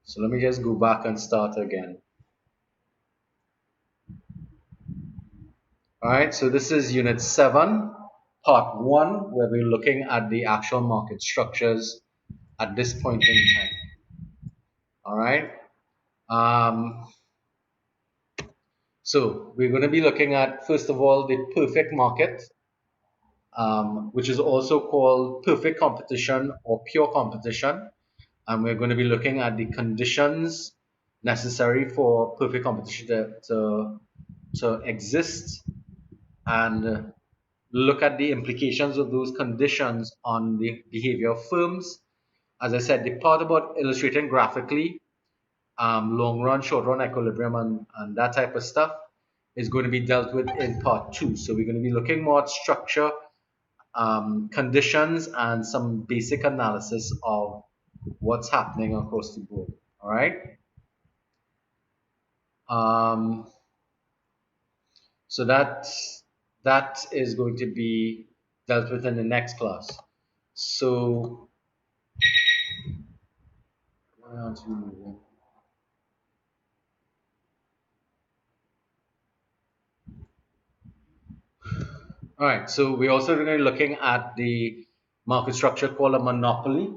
So let me just go back and start again. All right, so this is Unit 7, Part 1, where we're looking at the actual market structures at this point in time. All right. Um, so we're going to be looking at, first of all, the perfect market, which is also called perfect competition or pure competition. And we're going to be looking at the conditions necessary for perfect competition to exist, and look at the implications of those conditions on the behavior of firms. As I said, the part about illustrating graphically long run, short run equilibrium, and that type of stuff is going to be dealt with in part 2. So we're going to be looking more at structure, conditions, and some basic analysis of what's happening across the board. All right. Um, so that is going to be dealt with in the next class. So, all right, so we're also going to be looking at the market structure called a monopoly,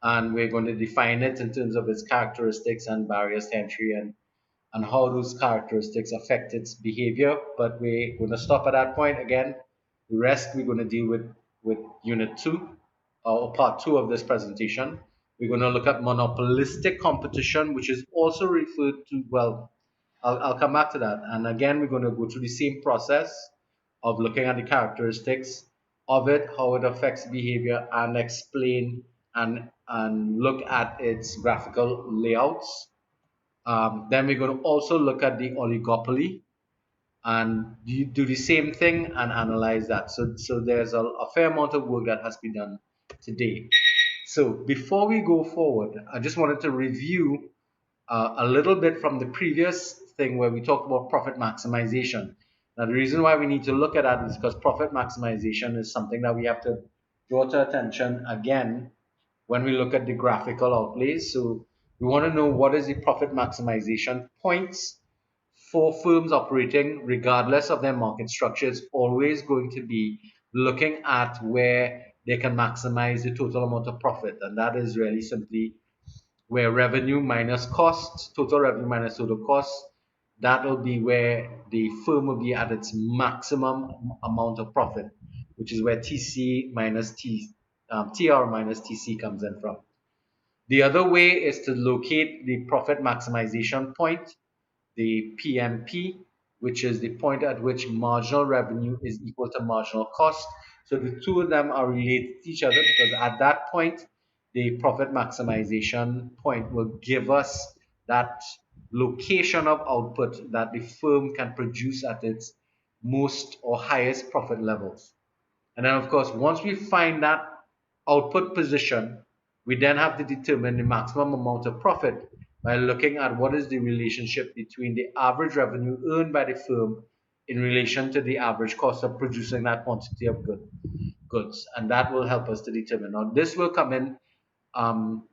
and we're going to define it in terms of its characteristics and barriers to entry, and how those characteristics affect its behavior. But we're going to stop at that point again. The rest we're going to deal with Unit 2, or Part 2 of this presentation. We're going to look at monopolistic competition, which is also referred to, well, I'll come back to that. And again, we're going to go through the same process of looking at the characteristics of it, how it affects behavior, and explain and look at its graphical layouts. Then we're going to also look at the oligopoly and do the same thing and analyze that. So there's a fair amount of work that has been done today. So before we go forward, I just wanted to review a little bit from the previous thing where we talked about profit maximization. Now, the reason why we need to look at that is because profit maximization is something that we have to draw to attention again when we look at the graphical outlays. So we want to know what is the profit maximization points for firms operating, regardless of their market structure. Is always going to be looking at where they can maximize the total amount of profit, and that is really simply where revenue minus costs, total revenue minus total costs, that will be where the firm will be at its maximum amount of profit, which is where TC minus TR minus TC comes in from. The other way is to locate the profit maximization point, the PMP, which is the point at which marginal revenue is equal to marginal cost. So the two of them are related to each other because at that point, the profit maximization point will give us that location of output that the firm can produce at its most or highest profit levels. And then, of course, once we find that output position, we then have to determine the maximum amount of profit by looking at what is the relationship between the average revenue earned by the firm in relation to the average cost of producing that quantity of goods. And that will help us to determine. Now, this will come in um,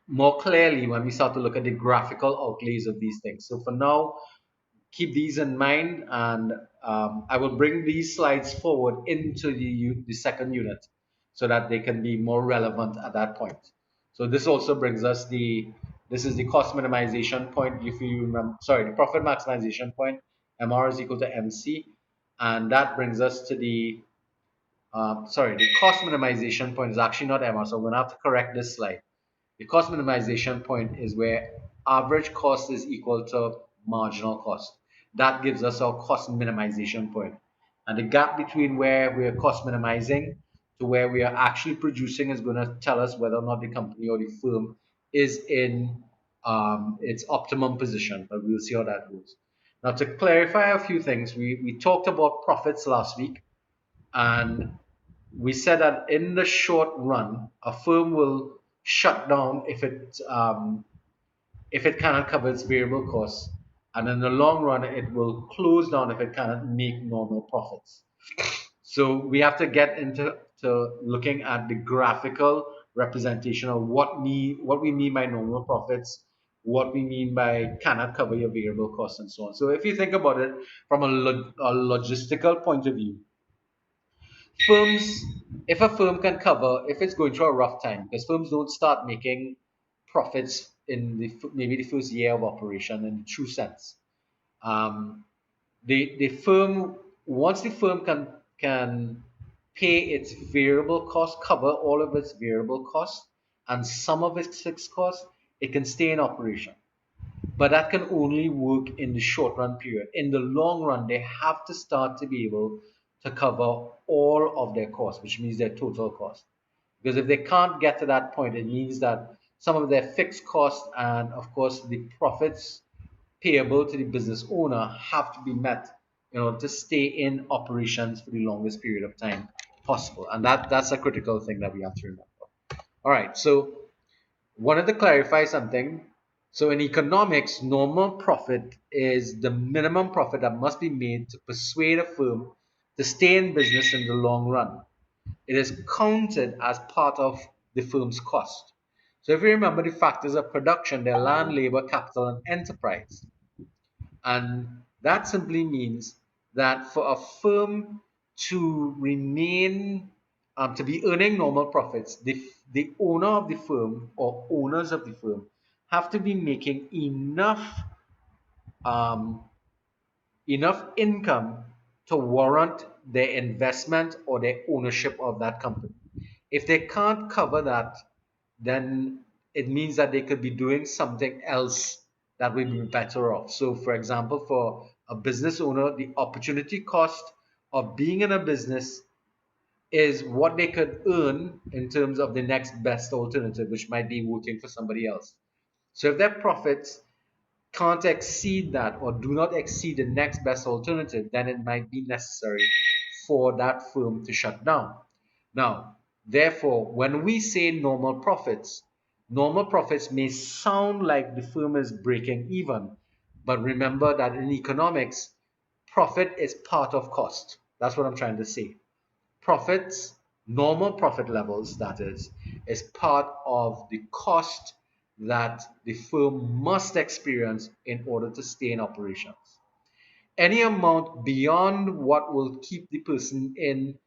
more clearly when we start to look at the graphical outlays of these things. So for now, keep these in mind, and I will bring these slides forward into the second unit so that they can be more relevant at that point. So this also brings us this is the cost minimization point. If you remember, sorry, the profit maximization point, MR is equal to MC, and that brings us to sorry, the cost minimization point is actually not MR, so I'm going to have to correct this slide. The cost minimization point is where average cost is equal to marginal cost. That gives us our cost minimization point. And the gap between where we are cost minimizing to where we are actually producing is going to tell us whether or not the company or the firm is in its optimum position. But we'll see how that goes. Now, to clarify a few things, we talked about profits last week, and we said that in the short run, a firm will shut down if it cannot cover its variable costs, and in the long run, it will close down if it cannot make normal profits. So we have to get into looking at the graphical representation of what we mean by normal profits what we mean by cannot cover your variable costs and so on. So if you think about it from a logistical point of view, firms, if a firm can cover, if it's going through a rough time, because firms don't start making profits in maybe the first year of operation in true sense. Um, the firm, once the firm can pay its variable cost, cover all of its variable costs and some of its fixed costs, it can stay in operation. But that can only work in the short run period. In the long run, they have to start to be able to cover all of their costs, which means their total cost. Because if they can't get to that point, it means that some of their fixed costs and, of course, the profits payable to the business owner have to be met in order to stay in operations for the longest period of time possible. And that's a critical thing that we have to remember. All right, so wanted to clarify something. So in economics, normal profit is the minimum profit that must be made to persuade a firm to stay in business in the long run. It is counted as part of the firm's cost. So if you remember the factors of production, they're land, labor, capital, and enterprise. And that simply means that for a firm to remain, to be earning normal profits, the owner of the firm or owners of the firm have to be making um, enough income to warrant their investment or their ownership of that company. If they can't cover that, then it means that they could be doing something else that would be better off. So, for example, for a business owner, the opportunity cost of being in a business is what they could earn in terms of the next best alternative, which might be working for somebody else. So, if their profits can't exceed that or do not exceed the next best alternative, then it might be necessary for that firm to shut down. Now, therefore, when we say normal profits may sound like the firm is breaking even, but remember that in economics, profit is part of cost. That's what I'm trying to say. Profits, normal profit levels, that is part of the cost that the firm must experience in order to stay in operations. Any amount beyond what will keep the person in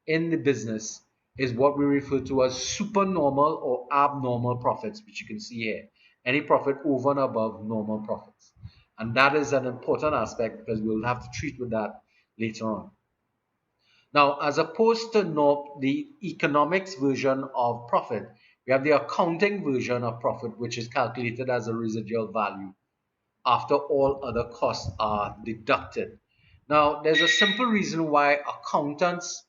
the business is what we refer to as supernormal or abnormal profits, which you can see here. Any profit over and above normal profits. And that is an important aspect because we'll have to treat with that later on. Now, as opposed to the economics version of profit, we have the accounting version of profit, which is calculated as a residual value after all other costs are deducted. Now, there's a simple reason why accountants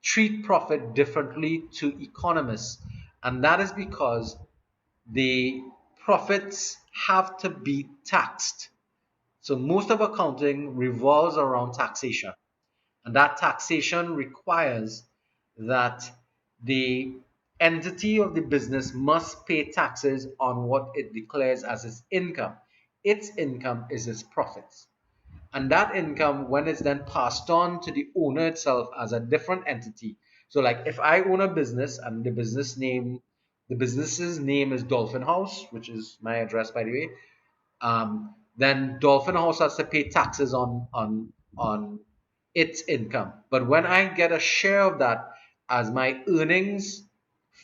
treat profit differently to economists, and that is because the profits have to be taxed. So most of accounting revolves around taxation, and that taxation requires that the entity of the business must pay taxes on what it declares as its income. Its income is its profits. And that income, when it's then passed on to the owner itself as a different entity. So, like if I own a business and the business's name is Dolphin House, which is my address, by the way, then Dolphin House has to pay taxes on its income. But when I get a share of that as my earnings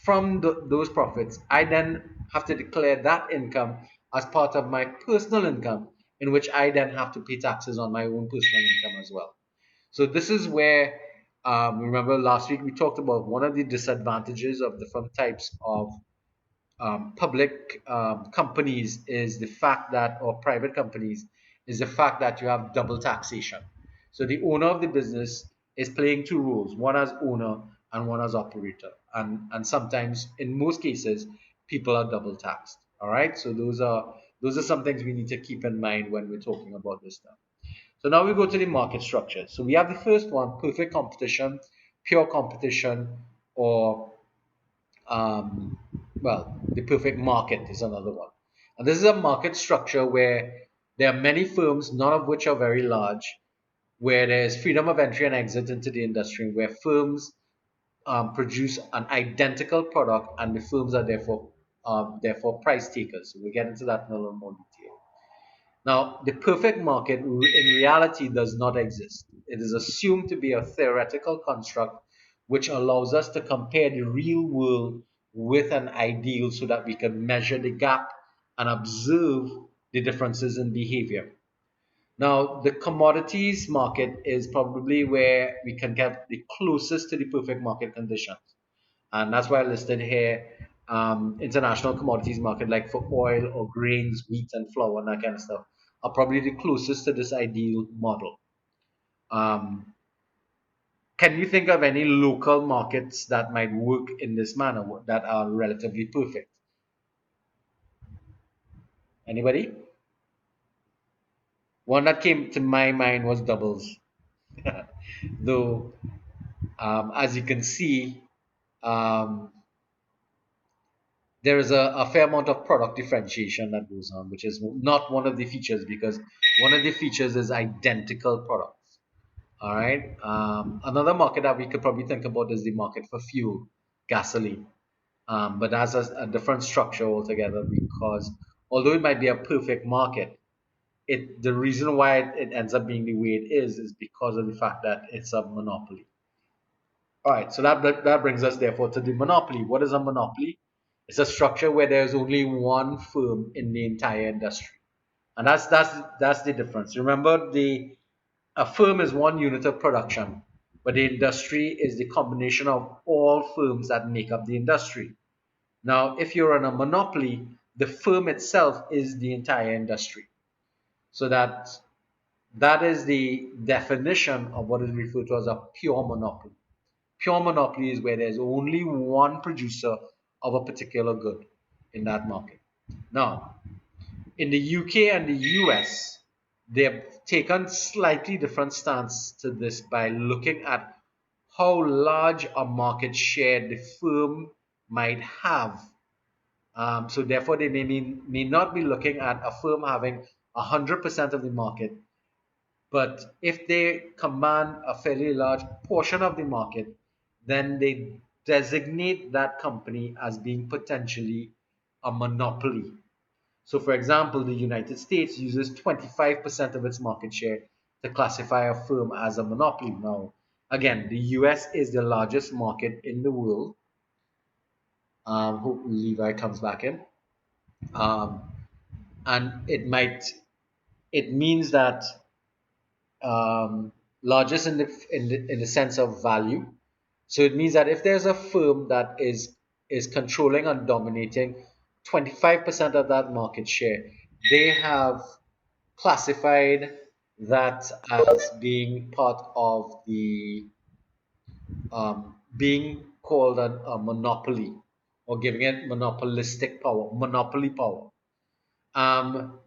from those profits, I then have to declare that income as part of my personal income, in which I then have to pay taxes on my own personal income as well. So this is where, remember last week we talked about one of the disadvantages of different types of public companies is the fact that, or private companies, is the fact that you have double taxation. So the owner of the business is playing two roles, one as owner and one as operator. And sometimes, in most cases, people are double taxed. All right. So those are some things we need to keep in mind when we're talking about this stuff. So now we go to the market structure. So we have the first one, perfect competition, pure competition, or um, well, the perfect market is another one. And this is a market structure where there are many firms, none of which are very large, where there's freedom of entry and exit into the industry, where firms produce an identical product and the firms are therefore therefore price takers. We'll get into that in a little more detail. Now, the perfect market in reality does not exist. It is assumed to be a theoretical construct which allows us to compare the real world with an ideal so that we can measure the gap and observe the differences in behavior. Now, the commodities market is probably where we can get the closest to the perfect market conditions. And that's why I listed here international commodities market, like for oil or grains, wheat and flour and that kind of stuff, are probably the closest to this ideal model. Um, can you think of any local markets that might work in this manner that are relatively perfect? Anybody? One that came to my mind was doubles. Though, as you can see, um, there is a fair amount of product differentiation that goes on, which is not one of the features because one of the features is identical products. All right. Another market that we could probably think about is the market for fuel, gasoline. But that's a different structure altogether because although it might be a perfect market, the reason why it ends up being the way it is because of the fact that it's a monopoly. All right, so that brings us therefore to the monopoly. What is a monopoly? It's a structure where there's only one firm in the entire industry, and that's the difference. Remember, the a firm is one unit of production, but the industry is the combination of all firms that make up the industry. Now, if you're in a monopoly, the firm itself is the entire industry. So that is the definition of what is referred to as a pure monopoly. Pure monopoly is where there's only one producer of a particular good in that market. Now, in the UK and the US, they've taken slightly different stance to this by looking at how large a market share the firm might have. So therefore, they may not be looking at a firm having 100% of the market, but if they command a fairly large portion of the market, then they designate that company as being potentially a monopoly. So, for example, the United States uses 25% of its market share to classify a firm as a monopoly. Now, again, the US is the largest market in the world. Hope Levi comes back in. Um, and it means that largest in the sense of value. So it means that if there's a firm that is controlling and dominating 25% of that market share, they have classified that as being part of the being called a monopoly or giving it monopolistic power, monopoly power. Um,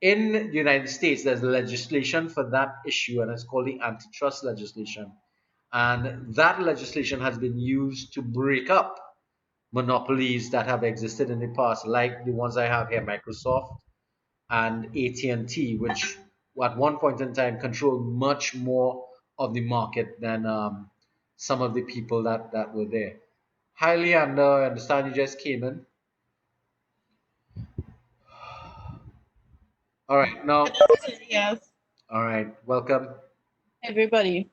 in the United States, there's legislation for that issue, and it's called the antitrust legislation. And that legislation has been used to break up monopolies that have existed in the past, like the ones I have here, Microsoft and AT&T, which at one point in time controlled much more of the market than some of the people that were there. Hi, Leander. I understand you just came in. All right, now, Yes, all right, welcome. everybody.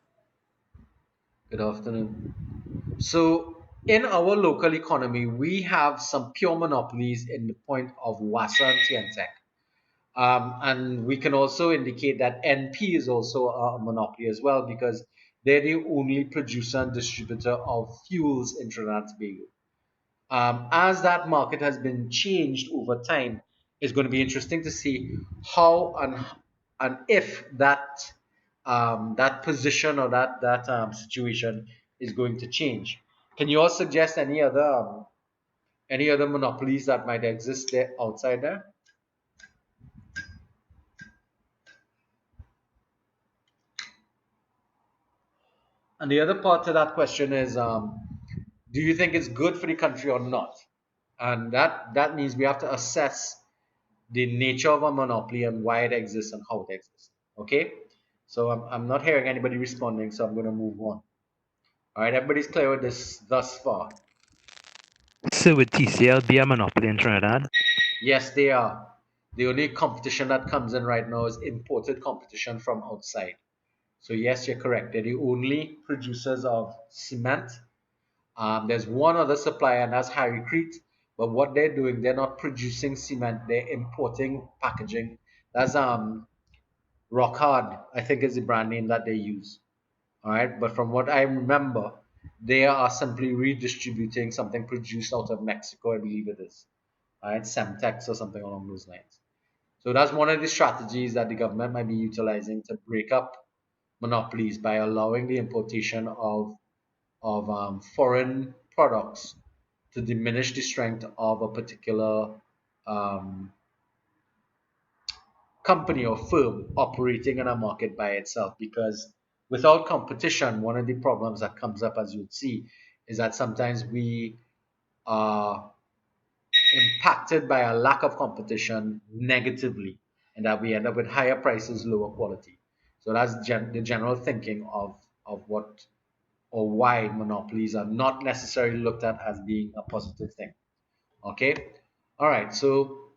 Good afternoon. So, in our local economy, we have some pure monopolies in the point of Wassa and Tiantec. And we can also indicate that NP is also a monopoly as well because they're the only producer and distributor of fuels in Trinidad and Tobago. As that market has been changed over time, it's going to be interesting to see how and if that position or that situation is going to change. Can you all suggest any other monopolies that might exist there outside there? And the other part to that question is, do you think it's good for the country or not? And that means we have to assess the nature of a monopoly and why it exists and how it exists. Okay? So I'm not hearing anybody responding, so I'm going to move on. All right, everybody's clear with this thus far. So would TCL be a monopoly in Trinidad? Yes, they are. The only competition that comes in right now is imported competition from outside. So yes, you're correct. They're the only producers of cement. There's one other supplier, and that's Harrycrete. But what they're doing, they're not producing cement. They're importing packaging. That's Rock Hard, I think is the brand name that they use. All right. But from what I remember, they are simply redistributing something produced out of Mexico, I believe it is. All right, Semtex or something along those lines. So that's one of the strategies that the government might be utilizing to break up monopolies by allowing the importation of foreign products to diminish the strength of a particular um, company or firm operating in a market by itself. Because without competition, one of the problems that comes up, as you'd see, is that sometimes we are impacted by a lack of competition negatively, and that we end up with higher prices, lower quality. So that's the general thinking of what or why monopolies are not necessarily looked at as being a positive thing. Okay, all right. So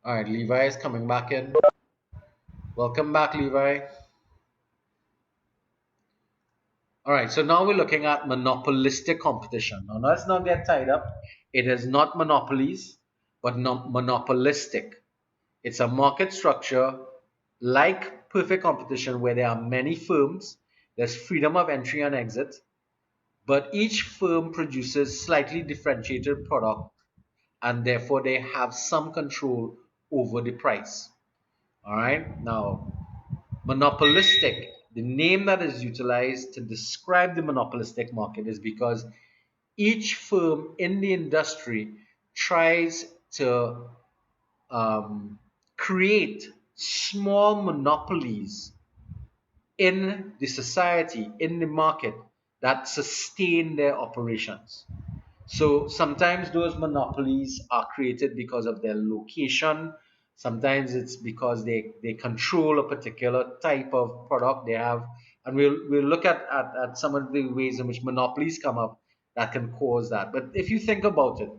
all right, Levi is coming back in. Welcome back, Levi. All right, so now we're looking at monopolistic competition. Now, let's not get tied up. It is not monopolies, but monopolistic. It's a market structure like perfect competition where there are many firms, there's freedom of entry and exit, but each firm produces slightly differentiated product and therefore they have some control over the price. All right, now monopolistic, the name that is utilized to describe the monopolistic market is because each firm in the industry tries to um, create small monopolies in the society, in the market that sustain their operations. So sometimes those monopolies are created because of their location. Sometimes it's because they control a particular type of product they have. And we'll look at some of the ways in which monopolies come up that can cause that. But if you think about it,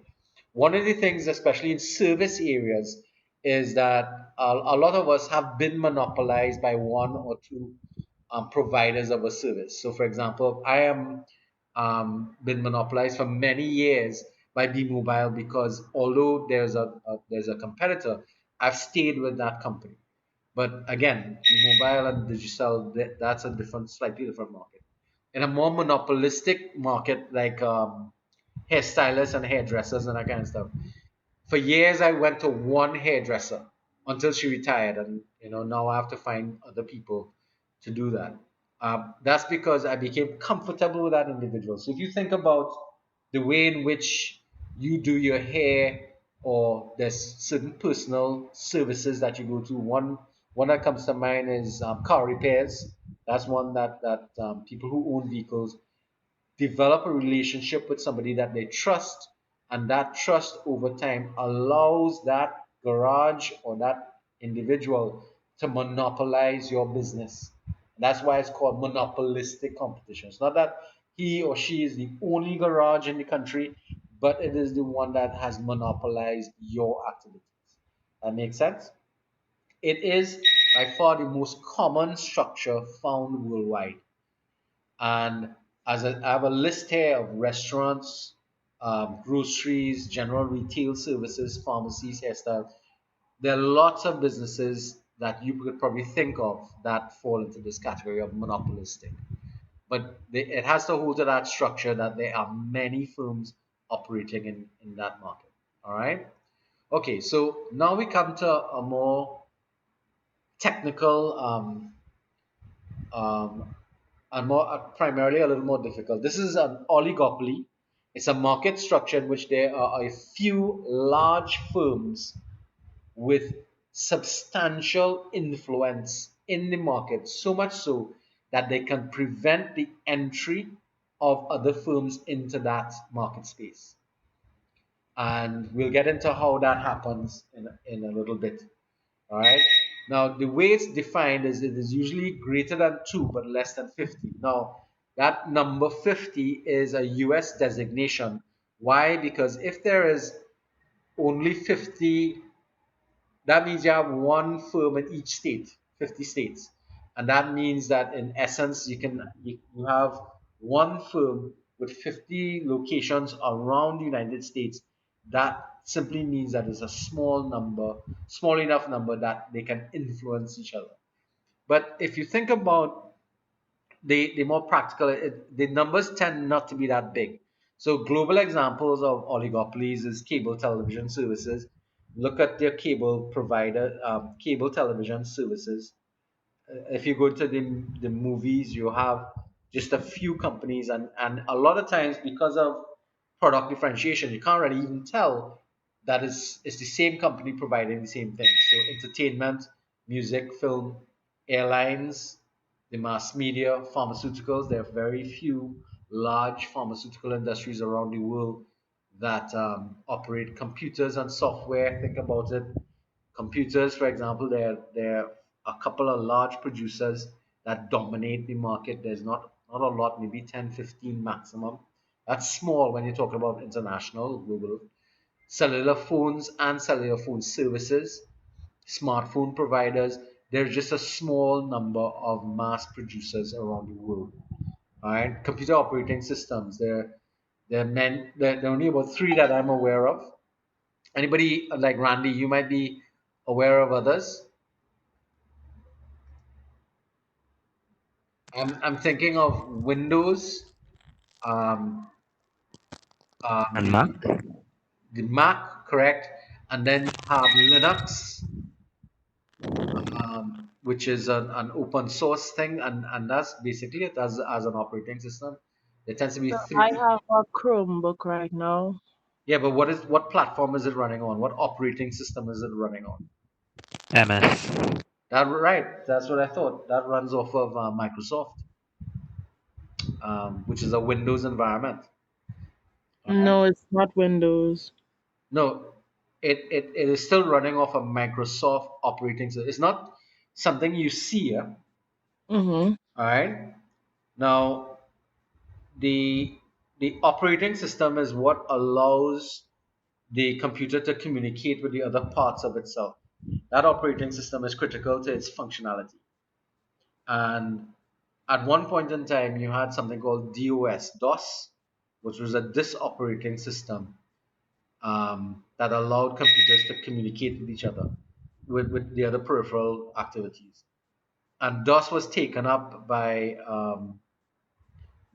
one of the things, especially in service areas, is that a lot of us have been monopolized by one or two providers of a service. So, for example, I am been monopolized for many years by B Mobile because although there's a competitor, I've stayed with that company. But again, B Mobile and Digicel, that's a different, slightly different market. In a more monopolistic market like hairstylists and hairdressers and that kind of stuff, for years I went to one hairdresser until she retired, and now I have to find other people to do that. That's because I became comfortable with that individual. So if you think about the way in which you do your hair, or there's certain personal services that you go to. One that comes to mind is car repairs. That's one that people who own vehicles develop a relationship with somebody that they trust, and that trust over time allows that garage or that individual to monopolize your business. And that's why it's called monopolistic competition. It's not that he or she is the only garage in the country, but it is the one that has monopolized your activities. That makes sense? It is by far the most common structure found worldwide. And I have a list here of restaurants, groceries, general retail services, pharmacies, hairstyles. There are lots of businesses that you could probably think of that fall into this category of monopolistic. But it has to hold to that structure that there are many firms operating in that market. All right. Okay, so now we come to a more technical um, and more primarily a little more difficult. This is an oligopoly. It's a market structure in which there are a few large firms with substantial influence in the market, so much so that they can prevent the entry of other firms into that market space. And we'll get into how that happens in a little bit. All right. Now, the way it's defined is it is usually greater than 2 but less than 50. Now, that number 50 is a US designation. Why? Because if there is only 50, that means you have one firm in each state, 50 states. And that means that in essence, you have one firm with 50 locations around the United States. That simply means that it's a small number, small enough number that they can influence each other. But if you think about the more practical, the numbers tend not to be that big. So global examples of oligopolies is cable television services. Look at their cable provider, cable television services. If you go to the movies, you have just a few companies, and a lot of times because of product differentiation, you can't really even tell that it's the same company providing the same thing. So entertainment, music, film, airlines, the mass media, pharmaceuticals. There are very few large pharmaceutical industries around the world that operate computers and software. Think about it. Computers, for example, there are a couple of large producers that dominate the market. There's not a lot, maybe 10, 15 maximum. That's small when you're talking about international, global. Cellular phones and cellular phone services, smartphone providers. There's just a small number of mass producers around the world. All right, computer operating systems. There are only about three that I'm aware of. Anybody like Randy, you might be aware of others. I'm thinking of Windows, um, um, And Mac? the the Mac, correct, and then you have Linux, which is an open source thing, and that's basically it as an operating system. There tends to be So I three. have a Chromebook right now. Yeah, but what platform is it running on? What operating system is it running on? MS. That right? That's what I thought. That runs off of Microsoft, which is a Windows environment. All right. No, it's not Windows. No, it is still running off a Microsoft operating system. It's not something you see. Yeah? Mm-hmm. All right. Now, the the operating system is what allows the computer to communicate with the other parts of itself. That operating system is critical to its functionality. And at one point in time, you had something called DOS, which was a disk operating system that allowed computers to communicate with each other with the other peripheral activities. And DOS was taken up by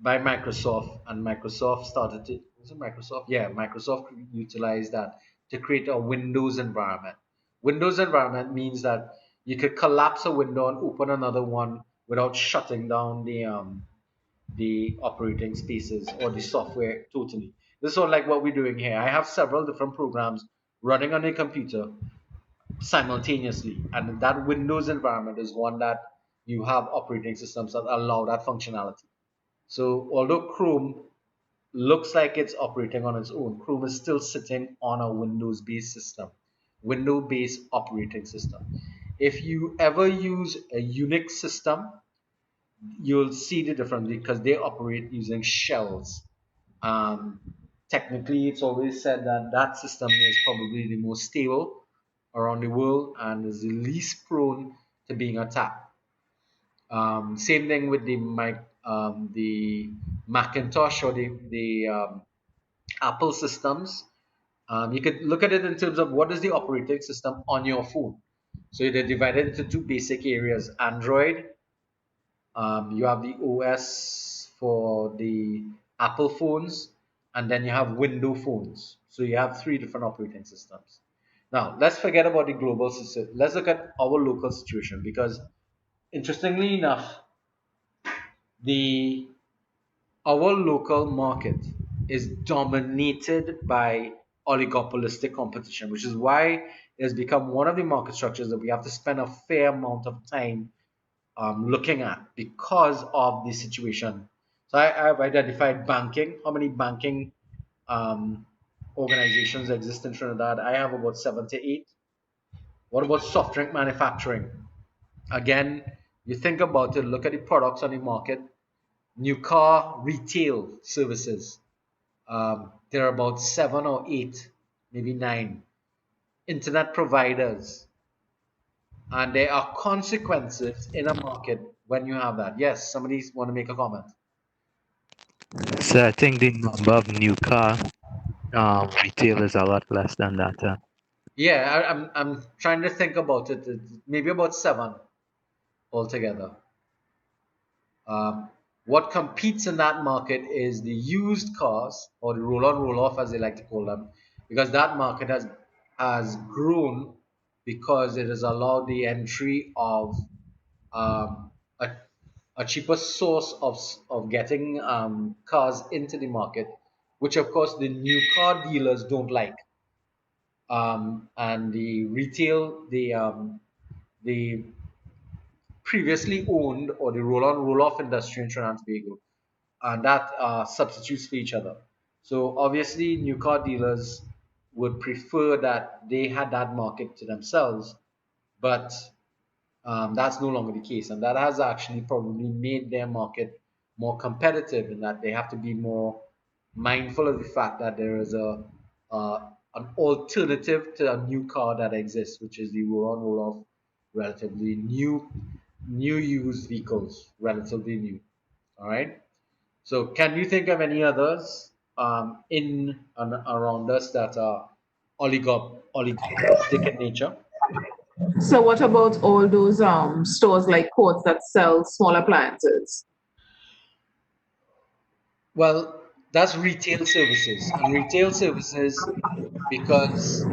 Microsoft, and Microsoft started to was it Microsoft? Yeah, Microsoft utilized that to create a Windows environment. Windows environment means that you could collapse a window and open another one without shutting down the operating spaces or the software totally. This is sort of like what we're doing here. I have several different programs running on a computer simultaneously, and that Windows environment is one that you have operating systems that allow that functionality. So although Chrome looks like it's operating on its own, Chrome is still sitting on a Windows-based system, Windows-based operating system. If you ever use a Unix system, you'll see the difference because they operate using shells. Um, Technically, it's always said that that system is probably the most stable around the world and is the least prone to being attacked. Same thing with the Macintosh or the Apple systems. You could look at it in terms of what is the operating system on your phone. So they're divided into two basic areas: Android. You have the OS for the Apple phones, and then you have Windows phones. So you have three different operating systems. Now let's forget about the global system. Let's look at our local situation because, interestingly enough, the our local market is dominated by oligopolistic competition, which is why it has become one of the market structures that we have to spend a fair amount of time looking at because of the situation. So I've identified banking. How many banking um, organizations exist in Trinidad? I have about seven to eight. What about soft drink manufacturing? Again, you think about it, look at the products on the market. New car retail services. There are about seven or eight, maybe nine internet providers, and there are consequences in a market when you have that. Yes, somebody want to make a comment. So I think the number of new car retail is a lot less than that. Yeah, I'm trying to think about it. Maybe about seven altogether. Um, what competes in that market is the used cars or the roll on roll off as they like to call them, because that market has grown because it has allowed the entry of um, a, a cheaper source of getting cars into the market, which of course the new car dealers don't like, and the retail the previously owned or the roll on roll off industry in Trinidad and Tobago, and that substitutes for each other. So obviously, new car dealers would prefer that they had that market to themselves, but that's no longer the case, and that has actually probably made their market more competitive in that they have to be more mindful of the fact that there is an alternative to a new car that exists, which is the roll on roll off, relatively new used vehicles, relatively new. All right. So, can you think of any others in and around us that are oligopolistic in nature? So what about all those stores like Courts that sell small appliances? Well, that's retail services, and retail services because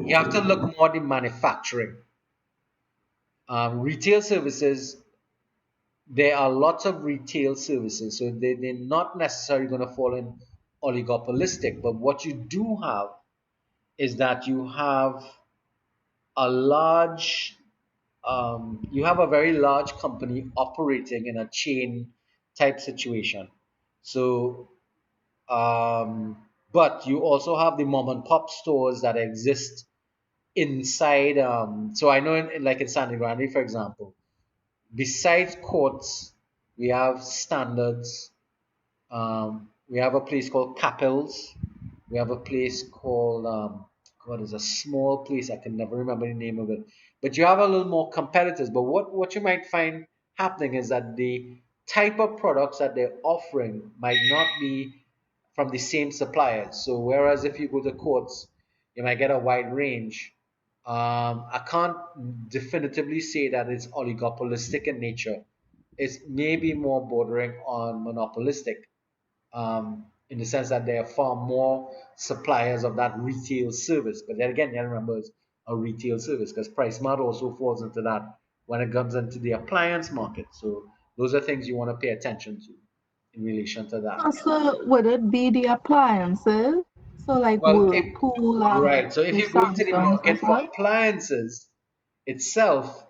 you have to look more at the manufacturing. Retail services, there are lots of retail services, so they're not necessarily going to fall in oligopolistic. But what you do have is that you have a very large company operating in a chain type situation. So, but you also have the mom and pop stores that exist inside. So I know, like in Sangre Grande, for example, besides Courts, we have Standards. We have a place called Capels. We have a place called God, is a small place. I can never remember the name of it. But you have a little more competitors. But what you might find happening is that the type of products that they're offering might not be from the same suppliers. So whereas if you go to Courts, you might get a wide range. I can't definitively say that it's oligopolistic in nature. It's maybe more bordering on monopolistic, in the sense that there are far more suppliers of that retail service. But then again, you gotta remember it's a retail service because PriceSmart also falls into that when it comes into the appliance market. So those are things you want to pay attention to in relation to that. So would it be the appliances? So like Well, Whirlpool right. and So if the you go into the Samsungs market as for well? appliances itself,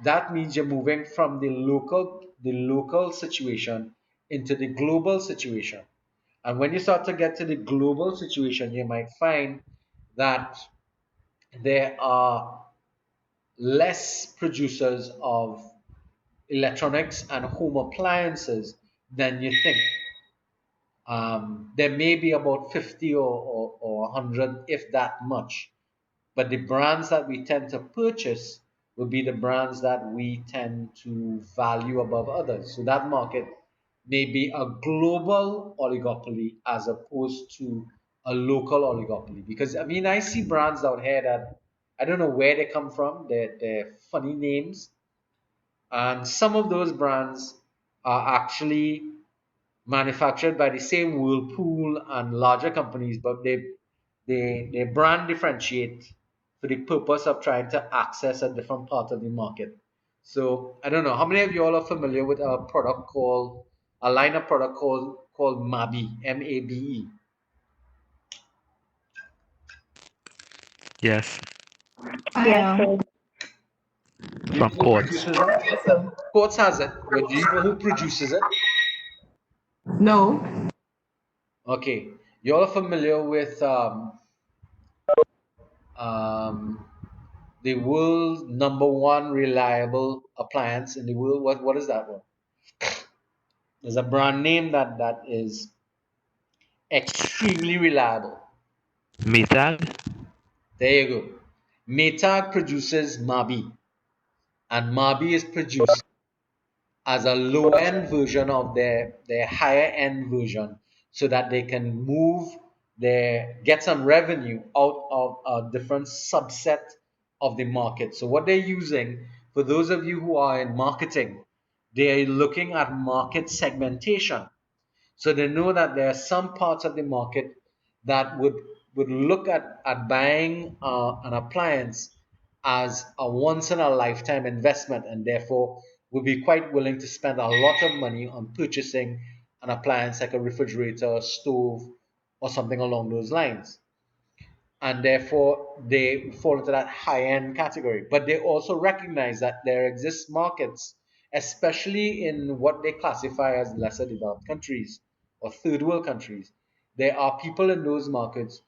that means you're moving from the local situation into the global situation. And when you start to get to the global situation, you might find that there are less producers of electronics and home appliances than you think. There may be about 50 or 100, if that much. But the brands that we tend to purchase will be the brands that we tend to value above others. So that market may be a global oligopoly as opposed to a local oligopoly. Because I mean, I see brands out here that I don't know where they come from. They're funny names, and some of those brands are actually manufactured by the same Whirlpool and larger companies, but they brand differentiate for the purpose of trying to access a different part of the market. So I don't know how many of you all are familiar with a line of product called Mabe, Mabe. Yes, I Yes, am. sir. Do you know from who Quartz. produces it? Yes, sir. Quartz has it, but do you know who produces it? No. Okay, you all are familiar with um, the world's number one reliable appliance in the world. What is that one? There's a brand name that is extremely reliable. Maytag? There you go. Maytag produces Mabi, and Mabi is produced as a low end version of their higher end version so that they can get some revenue out of a different subset of the market. So what they're using, for those of you who are in marketing, they're looking at market segmentation. So they know that there are some parts of the market that would look at buying an appliance as a once in a lifetime investment, and therefore would be quite willing to spend a lot of money on purchasing an appliance like a refrigerator, stove, or something along those lines. And therefore they fall into that high end category. But they also recognize that there exist markets, especially in what they classify as lesser developed countries or third world countries. There are people in those markets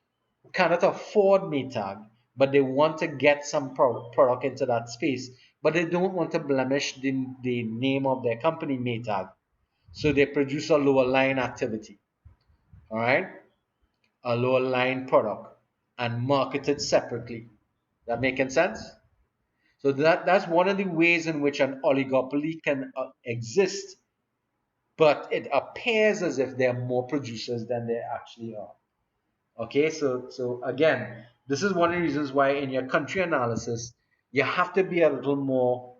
who cannot afford Maytag, but they want to get some product into that space, but they don't want to blemish the name of their company, Maytag. So they produce a lower line activity. All right, a lower line product and marketed separately. That making sense? So that's one of the ways in which an oligopoly can exist, but it appears as if there are more producers than there actually are. Okay, so again, this is one of the reasons why in your country analysis you have to be a little more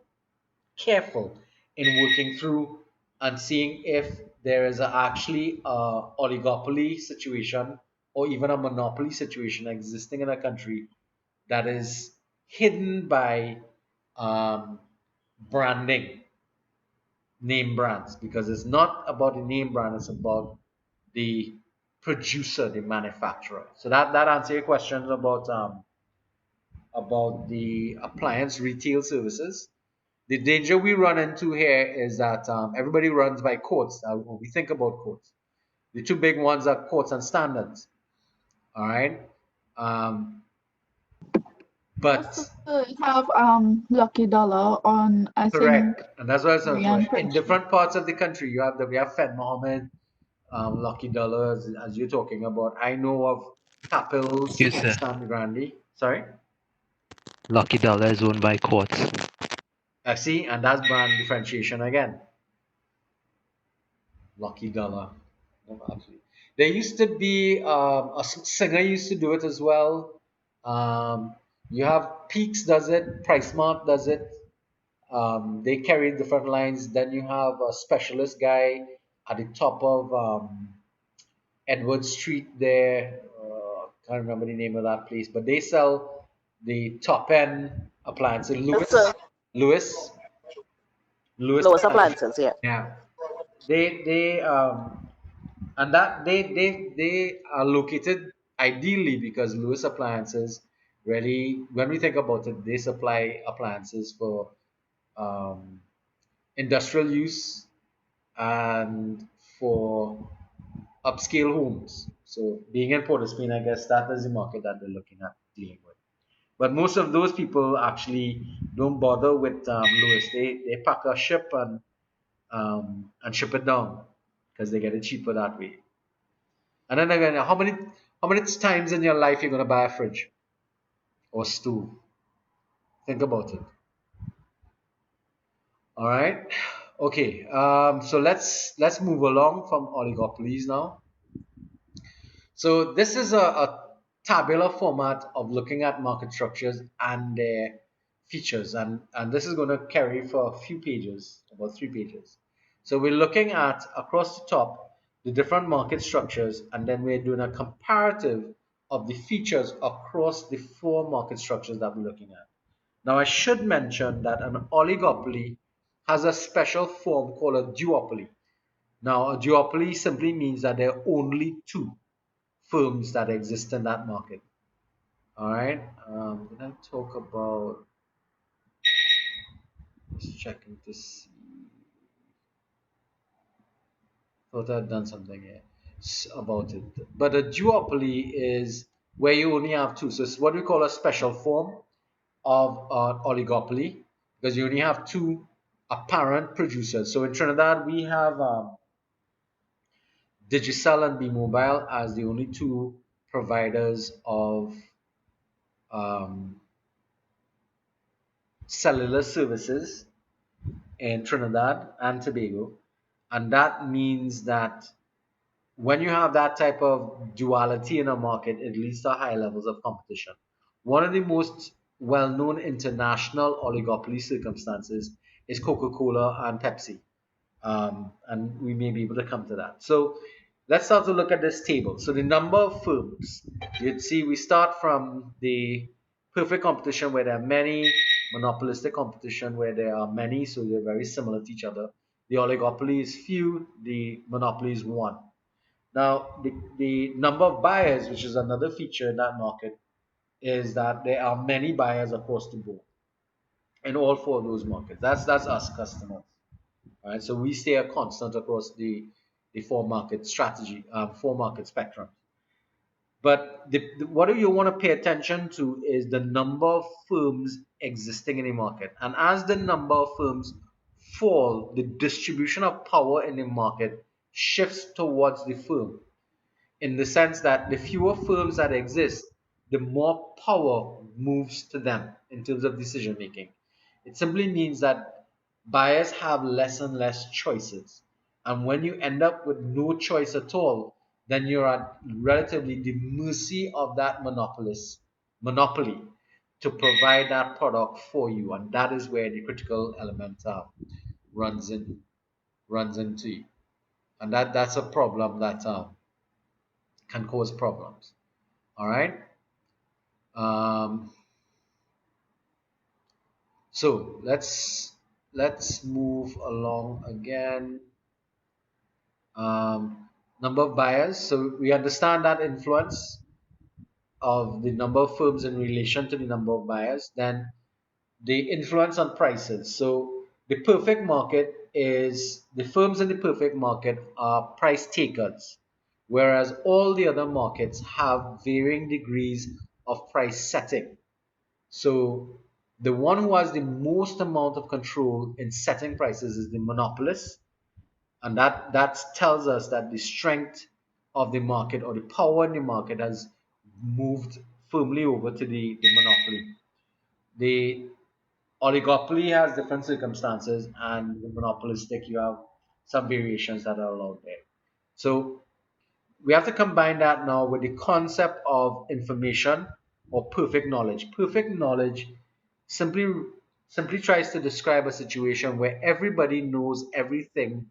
careful in working through and seeing if there is actually a oligopoly situation or even a monopoly situation existing in a country that is hidden by um, branding, name brands, because it's not about the name brand, it's about the producer, the manufacturer. So that answers your questions about the appliance retail services. The danger we run into here is that everybody runs by codes. When we think about codes, the two big ones are codes and standards. All right, um, but You have Lucky Dollar on, I think, correct, and that's what I said. Korean In Prince. different parts of the country, we have Fed Mohammed, Lucky Dollar, as you're talking about. I know of Capils Yes, and sir. Stanley Grande. Sorry, Lucky Dollar is owned by Quartz. I see, and that's brand differentiation again. Lucky Dollar. No, absolutely. There used to be a singer used to do it as well. Um, you have Peaks does it, PriceMart does it. They carry different lines. Then you have a specialist guy at the top of Edward Street there. Can't remember the name of that place, but they sell the top end appliances. Yes, sir. Lewis, Lewis Lowest Appliances. appliances, yeah. Yeah, they and that they are located ideally because Lewis Appliances really, when we think about it, they supply appliances for um, industrial use and for upscale homes. So being in Port of Spain, I guess that is the market that they're looking at dealing with. But most of those people actually don't bother with Lewis. They pack a ship and ship it down because they get it cheaper that way. And then again, how many times in your life you're gonna buy a fridge or stove? Think about it. All right. Okay. So let's move along from oligopolies now. So this is a tabular format of looking at market structures and their features, and this is going to carry for a few pages, about 3 pages. So we're looking at across the top the different market structures, and then we're doing a comparative of the features across the 4 market structures that we're looking at. Now I should mention that an oligopoly has a special form called a duopoly. Now a duopoly simply means that there are only two firms that exist in that market. All right. Did I talk about? Just checking to see. Thought I'd done something here about it. But a duopoly is where you only have two. So it's what we call a special form of oligopoly because you only have two apparent producers. So in Trinidad, we have Digicel and B-Mobile as the only two providers of um, cellular services in Trinidad and Tobago. And that means that when you have that type of duality in a market, it leads to high levels of competition. One of the most well-known international oligopoly circumstances is Coca-Cola and Pepsi. And we may be able to come to that. So let's start to look at this table. So the number of firms, you'd see we start from the perfect competition where there are many, monopolistic competition where there are many, so they're very similar to each other. The oligopoly is few, the monopoly is one. Now, the number of buyers, which is another feature in that market, is that there are many buyers across the board in all four of those markets. That's us customers. Right? So we stay a constant across the four market strategy, four market spectrum. But what you want to pay attention to is the number of firms existing in the market. And as the number of firms fall, the distribution of power in the market shifts towards the firm in the sense that the fewer firms that exist, the more power moves to them in terms of decision making. It simply means that buyers have less and less choices. And when you end up with no choice at all, then you're at relatively the mercy of that monopoly to provide that product for you. And that is where the critical element runs into. And that's a problem that can cause problems. All right. Um, so let's move along again. Number of buyers. So we understand that influence of the number of firms in relation to the number of buyers. Then the influence on prices. So the perfect market is the firms in the perfect market are price takers, whereas all the other markets have varying degrees of price setting. So the one who has the most amount of control in setting prices is the monopolist, and that tells us that the strength of the market or the power in the market has moved firmly over to the monopoly. The oligopoly has different circumstances, and the monopolistic you have some variations that are allowed there. So we have to combine that now with the concept of information or perfect knowledge. Perfect knowledge simply simply tries to describe a situation where everybody knows everything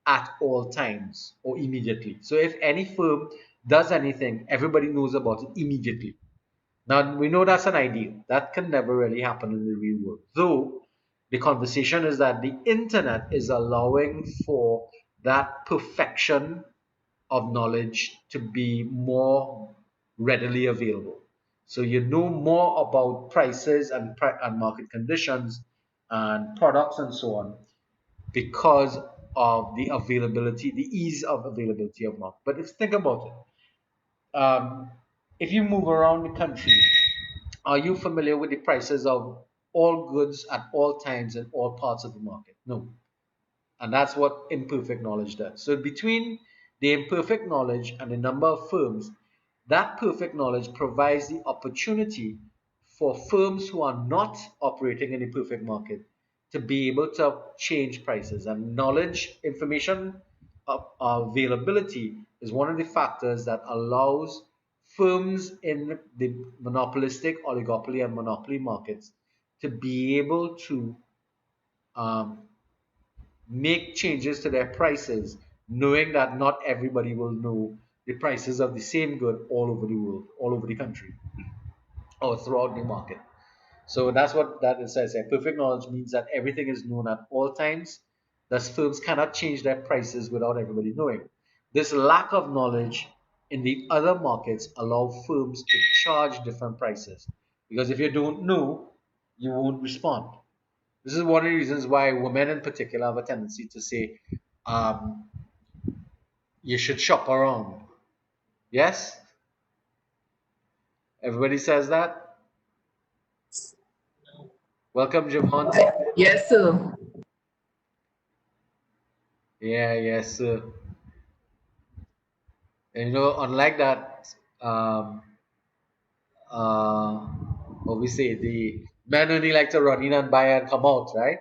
at all times or immediately. So if any firm does anything, everybody knows about it immediately. Now we know that's an ideal. That can never really happen in the real world. Though the conversation is that the internet is allowing for that perfection of knowledge to be more readily available. So you know more about prices and market conditions and products and so on because of the availability, the ease of availability of market. But if think about it, if you move around the country, are you familiar with the prices of all goods at all times in all parts of the market? No. And that's what imperfect knowledge does. So between the imperfect knowledge and the number of firms, that perfect knowledge provides the opportunity for firms who are not operating in a perfect market to be able to change prices. And knowledge, information availability is one of the factors that allows firms in the monopolistic, oligopoly, and monopoly markets to be able to um, make changes to their prices, knowing that not everybody will know the prices of the same good all over the world, all over the country, or throughout the market. So that's what that says here. Perfect knowledge means that everything is known at all times. Thus, firms cannot change their prices without everybody knowing. This lack of knowledge in the other markets allow firms to charge different prices. Because if you don't know, you won't respond. This is one of the reasons why women in particular have a tendency to say, um, you should shop around. Yes? Everybody says that? Welcome, Javon. Yes, sir. Yeah, yes, sir. And unlike that, uh, what we say, the men only like to run in and buy and come out, right?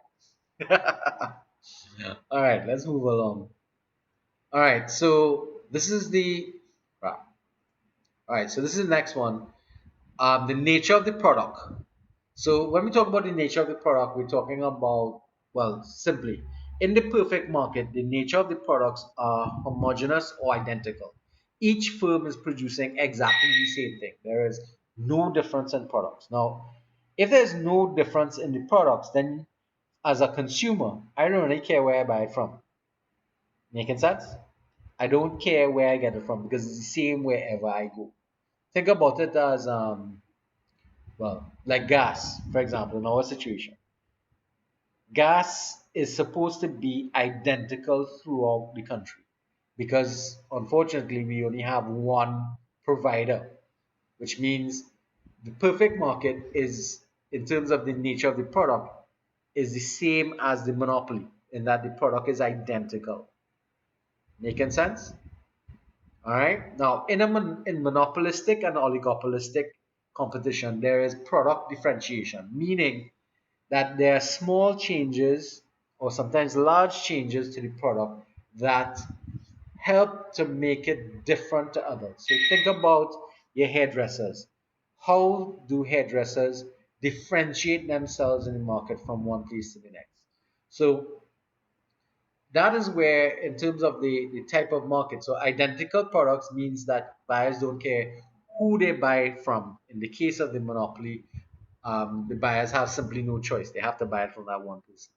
All right, let's move along. All right, so this is the right. All right, so this is the next one. The nature of the product. So when we talk about the nature of the product, we're talking about, well, simply, in the perfect market, the nature of the products are homogeneous or identical. Each firm is producing exactly the same thing. There is no difference in products. Now, if there's no difference in the products, then as a consumer, I don't really care where I buy it from. Making sense? I don't care where I get it from because it's the same wherever I go. Think about it as well, like gas, for example, in our situation. Gas is supposed to be identical throughout the country because unfortunately we only have one provider, which means the perfect market is, in terms of the nature of the product, is the same as the monopoly in that the product is identical. Making sense? All right. Now, in monopolistic and oligopolistic competition, there is product differentiation, meaning that there are small changes or sometimes large changes to the product that help to make it different to others. So think about your hairdressers. How do hairdressers differentiate themselves in the market from one place to the next? So that is where, in terms of the type of market, so identical products means that buyers don't care who they buy from. In the case of the monopoly, the buyers have simply no choice. They have to buy it from that one person.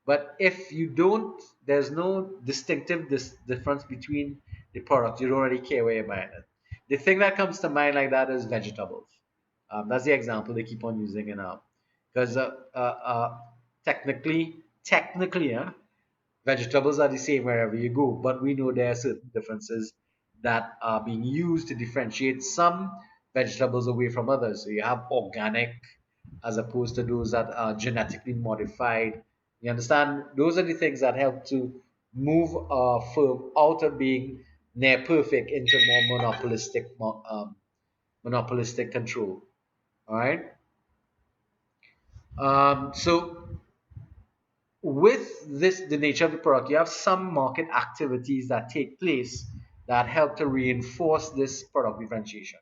But if you don't, there's no distinctive difference between the products. You don't really care where you're buying it. The thing that comes to mind like that is vegetables. That's the example they keep on using in because technically, yeah, vegetables are the same wherever you go, but we know there are certain differences that are being used to differentiate some vegetables away from others. So you have organic as opposed to those that are genetically modified. You understand? Those are the things that help to move a firm out of being near perfect into more monopolistic control. All right. So with this, the nature of the product, you have some market activities that take place that help to reinforce this product differentiation.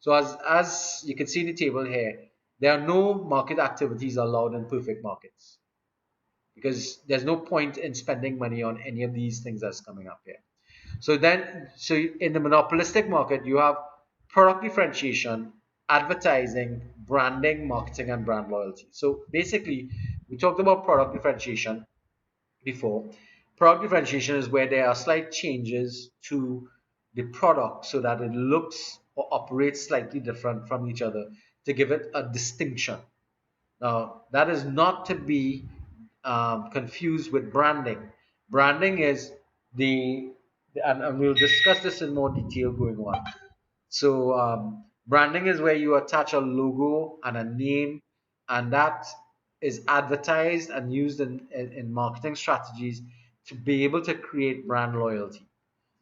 So as you can see in the table here, there are no market activities allowed in perfect markets because there's no point in spending money on any of these things that's coming up here. So in the monopolistic market, you have product differentiation, advertising, branding, marketing, and brand loyalty. So basically, we talked about product differentiation before. Product differentiation is where there are slight changes to the product so that it looks or operates slightly different from each other to give it a distinction. Now, that is not to be confused with branding. Branding is and we'll discuss this in more detail going on. So, branding is where you attach a logo and a name, and that is advertised and used in marketing strategies to be able to create brand loyalty.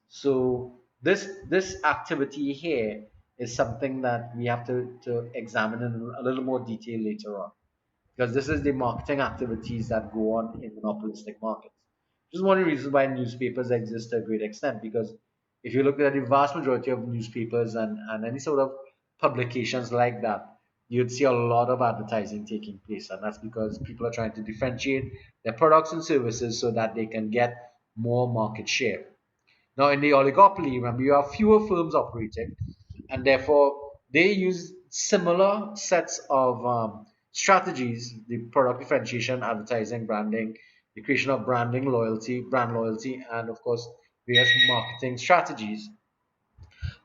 So, this activity here is something that we have to examine in a little more detail later on because this is the marketing activities that go on in monopolistic markets. This is one of the reasons why newspapers exist to a great extent because if you look at the vast majority of newspapers and any sort of publications like that, you'd see a lot of advertising taking place. And that's because people are trying to differentiate their products and services so that they can get more market share. Now, in the oligopoly, remember, you have fewer firms operating, and therefore they use similar sets of strategies: the product differentiation, advertising, branding, the creation of brand loyalty, and of course, various marketing strategies.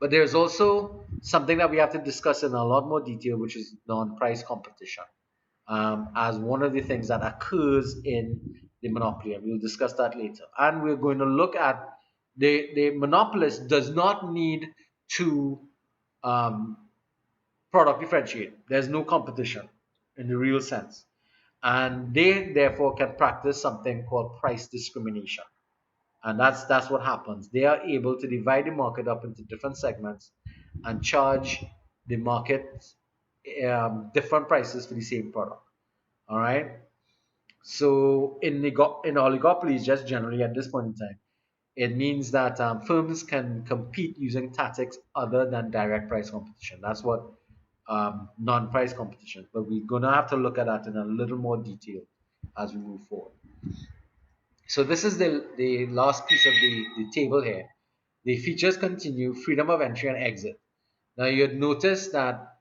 But there's also something that we have to discuss in a lot more detail, which is non-price competition, as one of the things that occurs in the monopoly, and we'll discuss that later. And we're going to look at the monopolist does not need to um, product differentiate. There's no competition in the real sense. and they therefore can practice something called price discrimination. And that's what happens. They are able to divide the market up into different segments and charge the market different prices for the same product. All right. So in oligopolies, just generally at this point in time, it means that firms can compete using tactics other than direct price competition. That's what non-price competition. But we're gonna have to look at that in a little more detail as we move forward. So this is the last piece of the table here. The features continue freedom of entry and exit. Now you'd notice that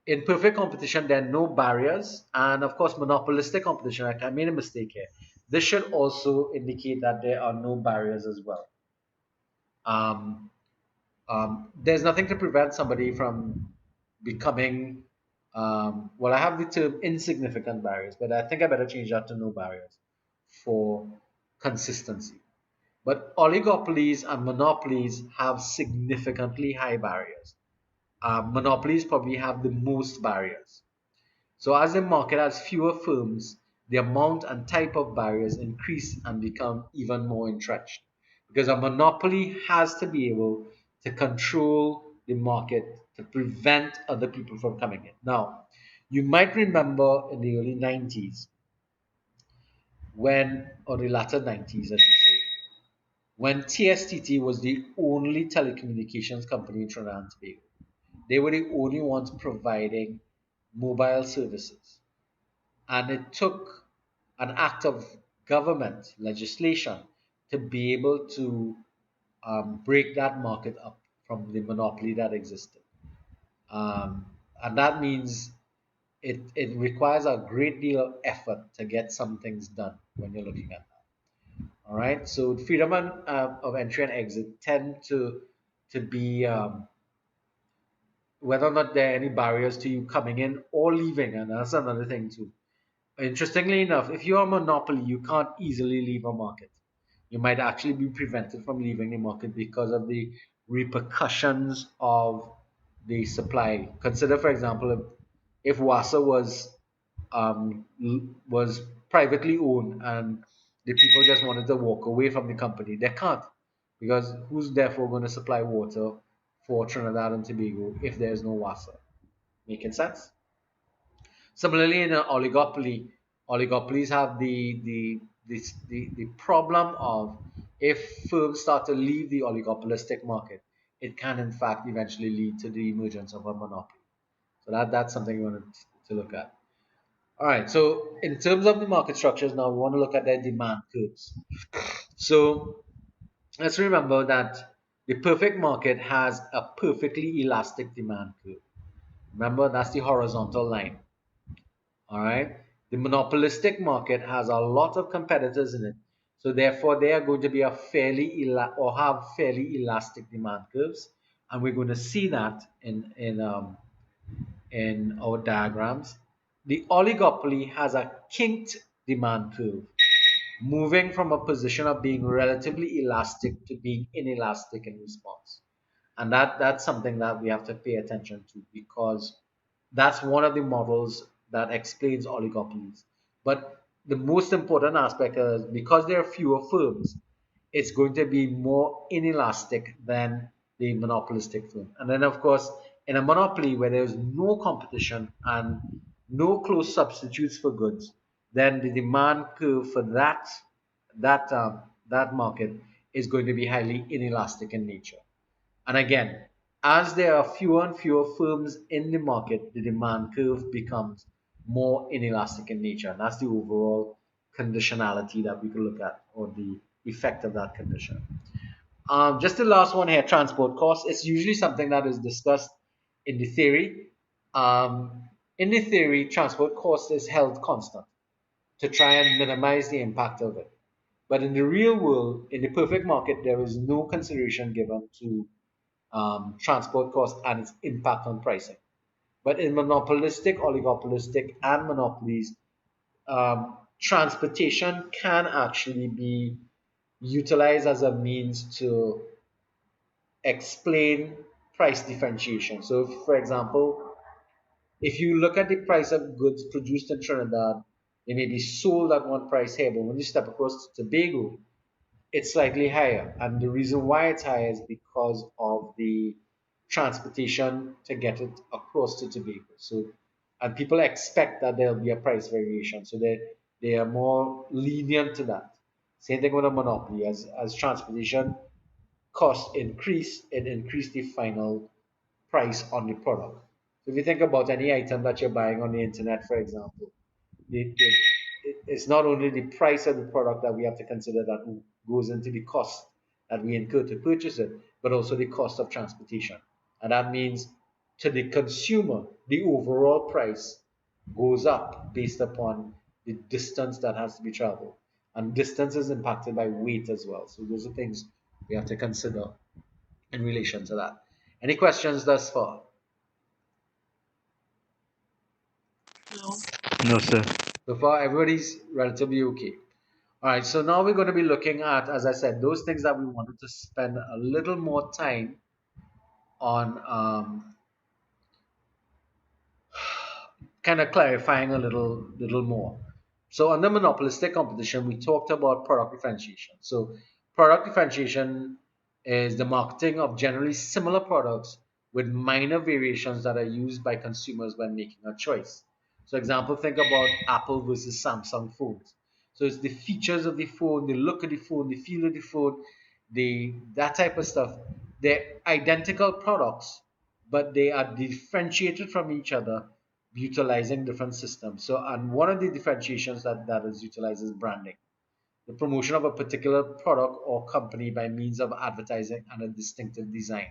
in perfect competition there are no barriers, and of course monopolistic competition, like I made a mistake here. This should also indicate that there are no barriers as well. Um, there's nothing to prevent somebody from becoming well, I have the term insignificant barriers, but I think I better change that to no barriers for consistency. But oligopolies and monopolies have significantly high barriers. Monopolies probably have the most barriers. So as the market has fewer firms, the amount and type of barriers increase and become even more entrenched. Because a monopoly has to be able to control the market to prevent other people from coming in. Now, you might remember in the early 90s or the latter 90s, I should say, when TSTT was the only telecommunications company in Trinidad and Tobago. They were the only ones providing mobile services. And it took an act of government legislation to be able to break that market up from the monopoly that existed. And that means it requires a great deal of effort to get some things done when you're looking at that. All right, so freedom of entry and exit tend to be whether or not there are any barriers to you coming in or leaving, and that's another thing too. Interestingly enough, if you're a monopoly, you can't easily leave a market. You might actually be prevented from leaving the market because of the repercussions of the supply. Consider, for example, if WASA was privately owned and the people just wanted to walk away from the company, they can't, because who's therefore going to supply water for Trinidad and Tobago if there's no WASA? Making sense? Similarly, in an oligopoly, oligopolies have the problem of if firms start to leave the oligopolistic market, it can in fact eventually lead to the emergence of a monopoly. So that's something you want to look at. All right, so in terms of the market structures, now we want to look at their demand curves. So let's remember that the perfect market has a perfectly elastic demand curve. Remember, that's the horizontal line. All right. The monopolistic market has a lot of competitors in it, so therefore they are going to be a or have fairly elastic demand curves, and we're going to see that in our diagrams. The oligopoly has a kinked demand curve, moving from a position of being relatively elastic to being inelastic in response. And that's something that we have to pay attention to, because that's one of the models that explains oligopolies. But the most important aspect is because there are fewer firms, it's going to be more inelastic than the monopolistic firm. And then, of course, in a monopoly where there's no competition and no close substitutes for goods, then the demand curve for that market is going to be highly inelastic in nature. And again, as there are fewer and fewer firms in the market, the demand curve becomes more inelastic in nature. And that's the overall conditionality that we can look at, or the effect of that condition. Just the last one here, transport costs. It's usually something that is discussed in the theory. In the theory, transport cost is held constant to try and minimize the impact of it. But in the real world, in the perfect market, there is no consideration given to transport cost and its impact on pricing. But in monopolistic, oligopolistic, and monopolies, transportation can actually be utilized as a means to explain price differentiation. So, if, for example, if you look at the price of goods produced in Trinidad They may be sold at one price here, but when you step across to Tobago, it's slightly higher. And the reason why it's higher is because of the transportation to get it across to Tobago. So, and people expect that there'll be a price variation. So they are more lenient to that. Same thing with a monopoly. As transportation costs increase, it increase the final price on the product. So if you think about any item that you're buying on the internet, for example, it's not only the price of the product that we have to consider that goes into the cost that we incur to purchase it, but also the cost of transportation. And that means to the consumer, the overall price goes up based upon the distance that has to be traveled. And distance is impacted by weight as well. So those are things we have to consider in relation to that. Any questions thus far? No. No, sir. So far, everybody's relatively okay. All right, so now we're going to be looking at, as I said, those things that we wanted to spend a little more time on, kind of clarifying a little more. So under monopolistic competition, we talked about product differentiation. So product differentiation is the marketing of generally similar products with minor variations that are used by consumers when making a choice. So example, think about Apple versus Samsung phones. So it's the features of the phone, the look of the phone, the feel of the phone, the that type of stuff. They're identical products, but they are differentiated from each other utilizing different systems. So, and one of the differentiations that is utilized is branding, the promotion of a particular product or company by means of advertising and a distinctive design.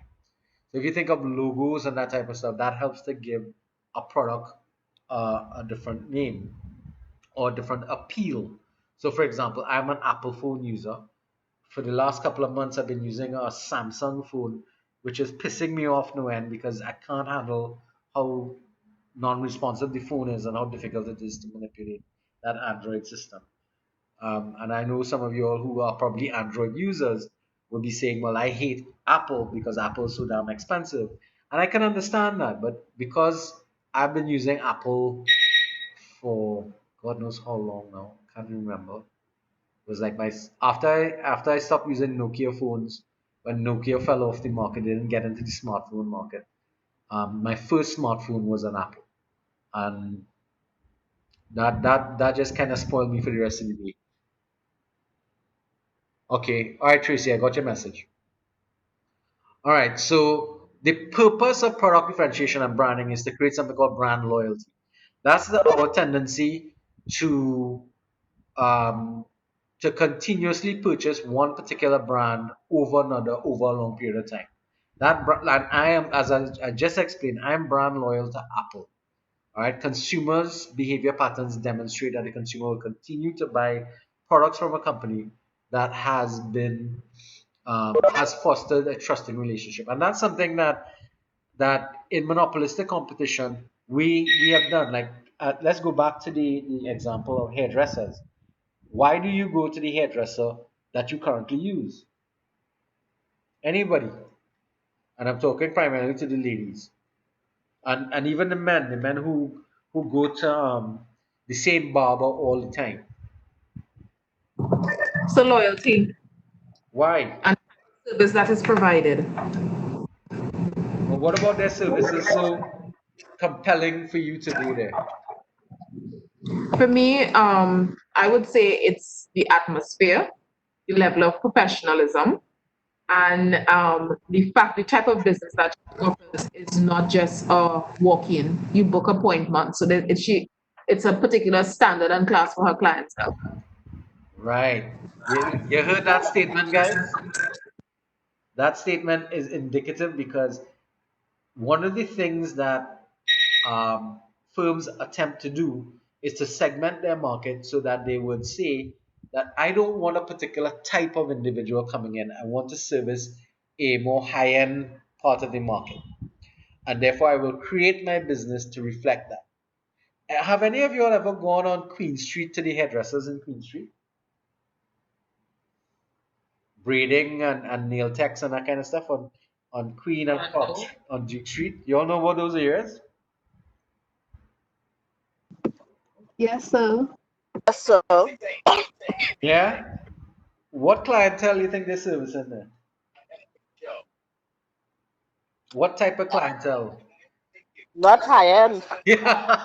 So, if you think of logos and that type of stuff, that helps to give a product a different name or different appeal. So, for example, I'm an Apple phone user. For the last couple of months, I've been using a Samsung phone, which is pissing me off no end because I can't handle how non-responsive the phone is and how difficult it is to manipulate that Android system. And I know some of you all who are probably Android users will be saying, well, I hate Apple because Apple is so damn expensive. And I can understand that, but because I've been using Apple for God knows how long now, can't remember. It was like my after I stopped using Nokia phones when Nokia fell off the market, didn't get into the smartphone market. My first smartphone was an Apple, and that just kind of spoiled me for the rest of the day. Okay, all right, Tracy, I got your message. All right, so the purpose of product differentiation and branding is to create something called brand loyalty. That's our tendency to um, to continuously purchase one particular brand over another over a long period of time. And I am, as I just explained, I am brand loyal to Apple. All right, consumers' behavior patterns demonstrate that the consumer will continue to buy products from a company that has fostered a trusting relationship, and that's something that in monopolistic competition we have done. Like, let's go back to the example of hairdressers. Why do you go to the hairdresser that you currently use? Anybody? And I'm talking primarily to the ladies and even the men who go to the same barber all the time. So loyalty Why? and service that is provided. Well, what about their services so compelling for you to go there? For me, I would say it's the atmosphere, the level of professionalism, and the type of business that you offers is not just a walk-in. You book appointment, so that it's a particular standard and class for her clientele. Right. You heard that statement, guys? That statement is indicative because one of the things that firms attempt to do is to segment their market so that they would say that I don't want a particular type of individual coming in. I want to service a more high end part of the market. And therefore, I will create my business to reflect that. Have any of you all ever gone on Queen Street to the hairdressers in Queen Street? Braiding and nail techs and that kind of stuff on Queen and Park on Duke Street. You all know about those areas? Yes, sir. Yes, sir. Yeah. What clientele you think they service in there? What type of clientele? Not high end. Yeah.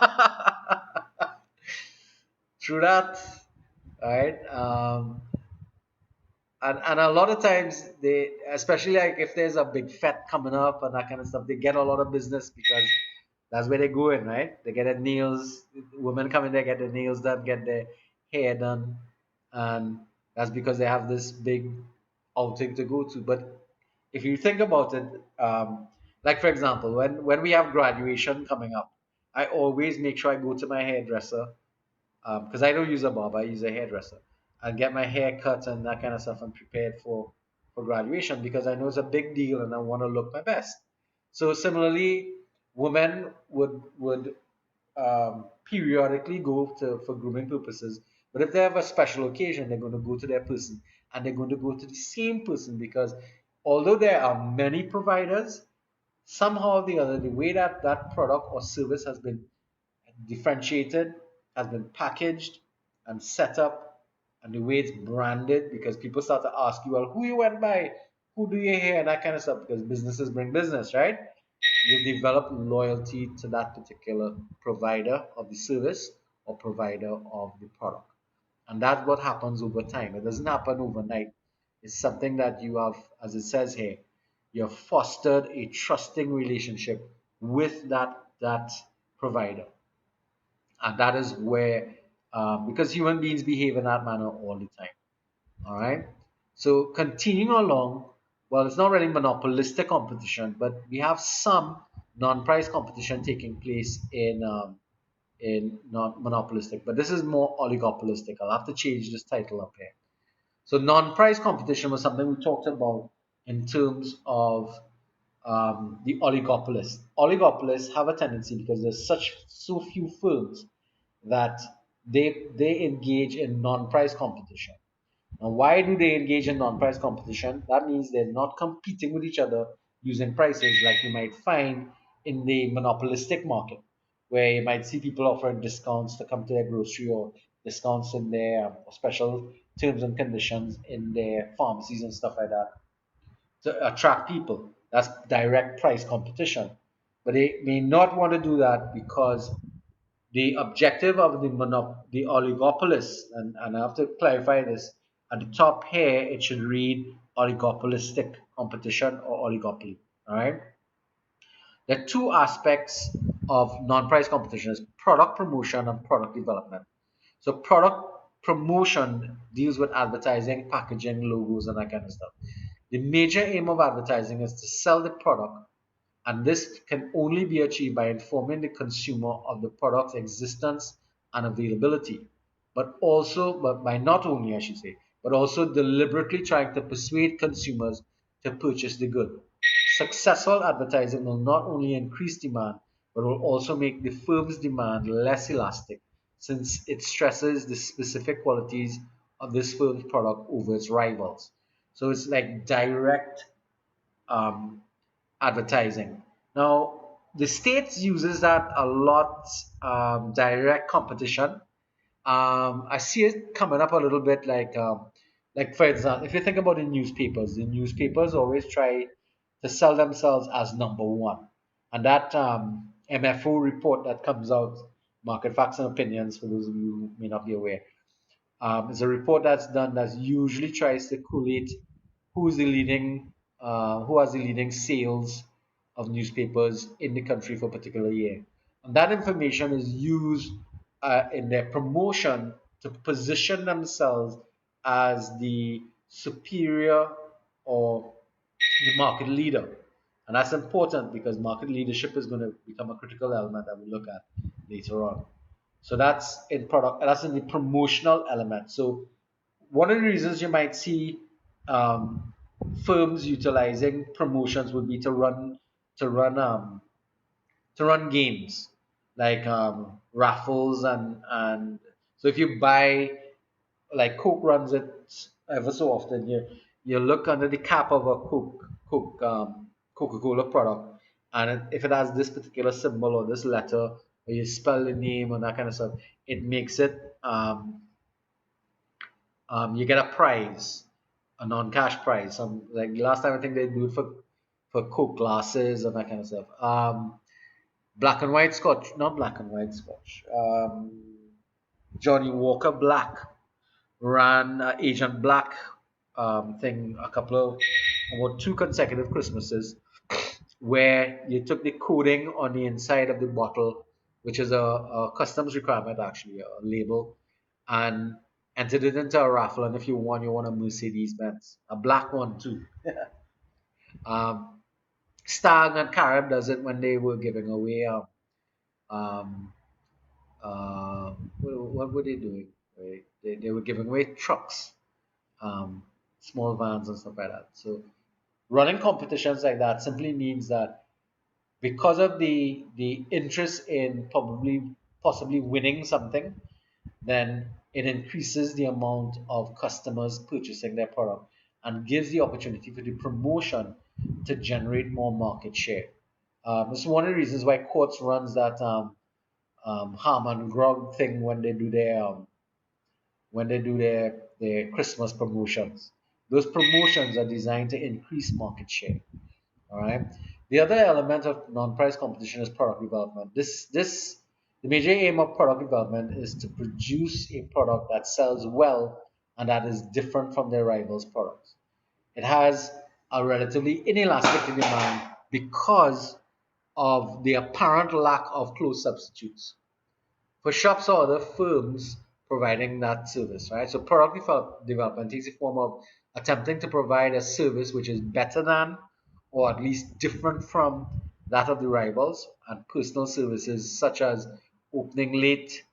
True that. Right. And a lot of times they, especially like if there's a big fete coming up and that kind of stuff, they get a lot of business because that's where they go in, right? They get their nails, women come in there, get their nails done, get their hair done, and that's because they have this big outing to go to. But if you think about it, like for example, when we have graduation coming up, I always make sure I go to my hairdresser because I don't use a barber, I use a hairdresser, and get my hair cut and that kind of stuff and prepared for graduation because I know it's a big deal and I want to look my best. So similarly, women would periodically go to for grooming purposes, but if they have a special occasion, they're going to go to their person and they're going to go to the same person because although there are many providers, somehow or the other, the way that that product or service has been differentiated, has been packaged and set up, and the way it's branded because people start to ask you, well, who you went by, who do you hear, and that kind of stuff because businesses bring business, right? You develop loyalty to that particular provider of the service or provider of the product. And that's what happens over time. It doesn't happen overnight. It's something that you have, as it says here, you have fostered a trusting relationship with that provider. And that is where, because human beings behave in that manner all the time. All right. So continuing along, well, it's not really monopolistic competition, but we have some non-price competition taking place in non-monopolistic. But this is more oligopolistic. I'll have to change this title up here. So non-price competition was something we talked about in terms of the oligopolists. Oligopolists have a tendency because there's such so few firms that they engage in non-price competition. Now, why do they engage in non-price competition? That means they're not competing with each other using prices like you might find in the monopolistic market, where you might see people offering discounts to come to their grocery or discounts in their or special terms and conditions in their pharmacies and stuff like that to attract people. That's direct price competition. But they may not want to do that because the objective of the oligopolist, and I have to clarify this, at the top here it should read oligopolistic competition or oligopoly. All right. There are two aspects of non-price competition: is product promotion and product development. So product promotion deals with advertising, packaging, logos, and that kind of stuff. The major aim of advertising is to sell the product, and this can only be achieved by informing the consumer of the product's existence and availability, but by not only, I should say, but also deliberately trying to persuade consumers to purchase the good. Successful advertising will not only increase demand, but will also make the firm's demand less elastic, since it stresses the specific qualities of this firm's product over its rivals. So it's like direct um, advertising. Now, the states uses that a lot, direct competition. I see it coming up a little bit like for example, if you think about the newspapers always try to sell themselves as number one. And that MFO report that comes out, Market Facts and Opinions, for those of you who may not be aware, it's a report that's done that usually tries to collate who's the leading, who has the leading sales of newspapers in the country for a particular year. And that information is used in their promotion to position themselves as the superior or the market leader. And that's important because market leadership is going to become a critical element that we look at later on. So that's in product, that's in the promotional element. So one of the reasons you might see um, firms utilizing promotions would be to run to run games like raffles and so if you buy like Coke runs it ever so often. You look under the cap of a Coca-Cola product, and if it has this particular symbol or this letter or you spell the name and that kind of stuff, it makes it you get a prize, a non-cash prize. Like last time I think they do it for Coke glasses and that kind of stuff. Black and white Scotch, not black and white Scotch. Johnny Walker Black ran Agent Black thing a couple of about two consecutive Christmases, where you took the coding on the inside of the bottle, which is a customs requirement actually, a label, and entered it into a raffle. And if you won, you won a Mercedes Benz, a black one too. um, Stag and Carib does it when they were giving away. Um, what were they doing? Right? They were giving away trucks, um, small vans and stuff like that. So running competitions like that simply means that because of the interest in possibly winning something, then it increases the amount of customers purchasing their product and gives the opportunity for the promotion to generate more market share. This is one of the reasons why Courts runs that ham and grog thing when they do their Christmas promotions. Those promotions are designed to increase market share. All right. The other element of non-price competition is product development. The major aim of product development is to produce a product that sells well and that is different from their rivals' products. It has a relatively inelastic demand because of the apparent lack of close substitutes for shops or other firms providing that service, right? So development takes the form of attempting to provide a service which is better than or at least different from that of the rivals, and personal services such as opening late,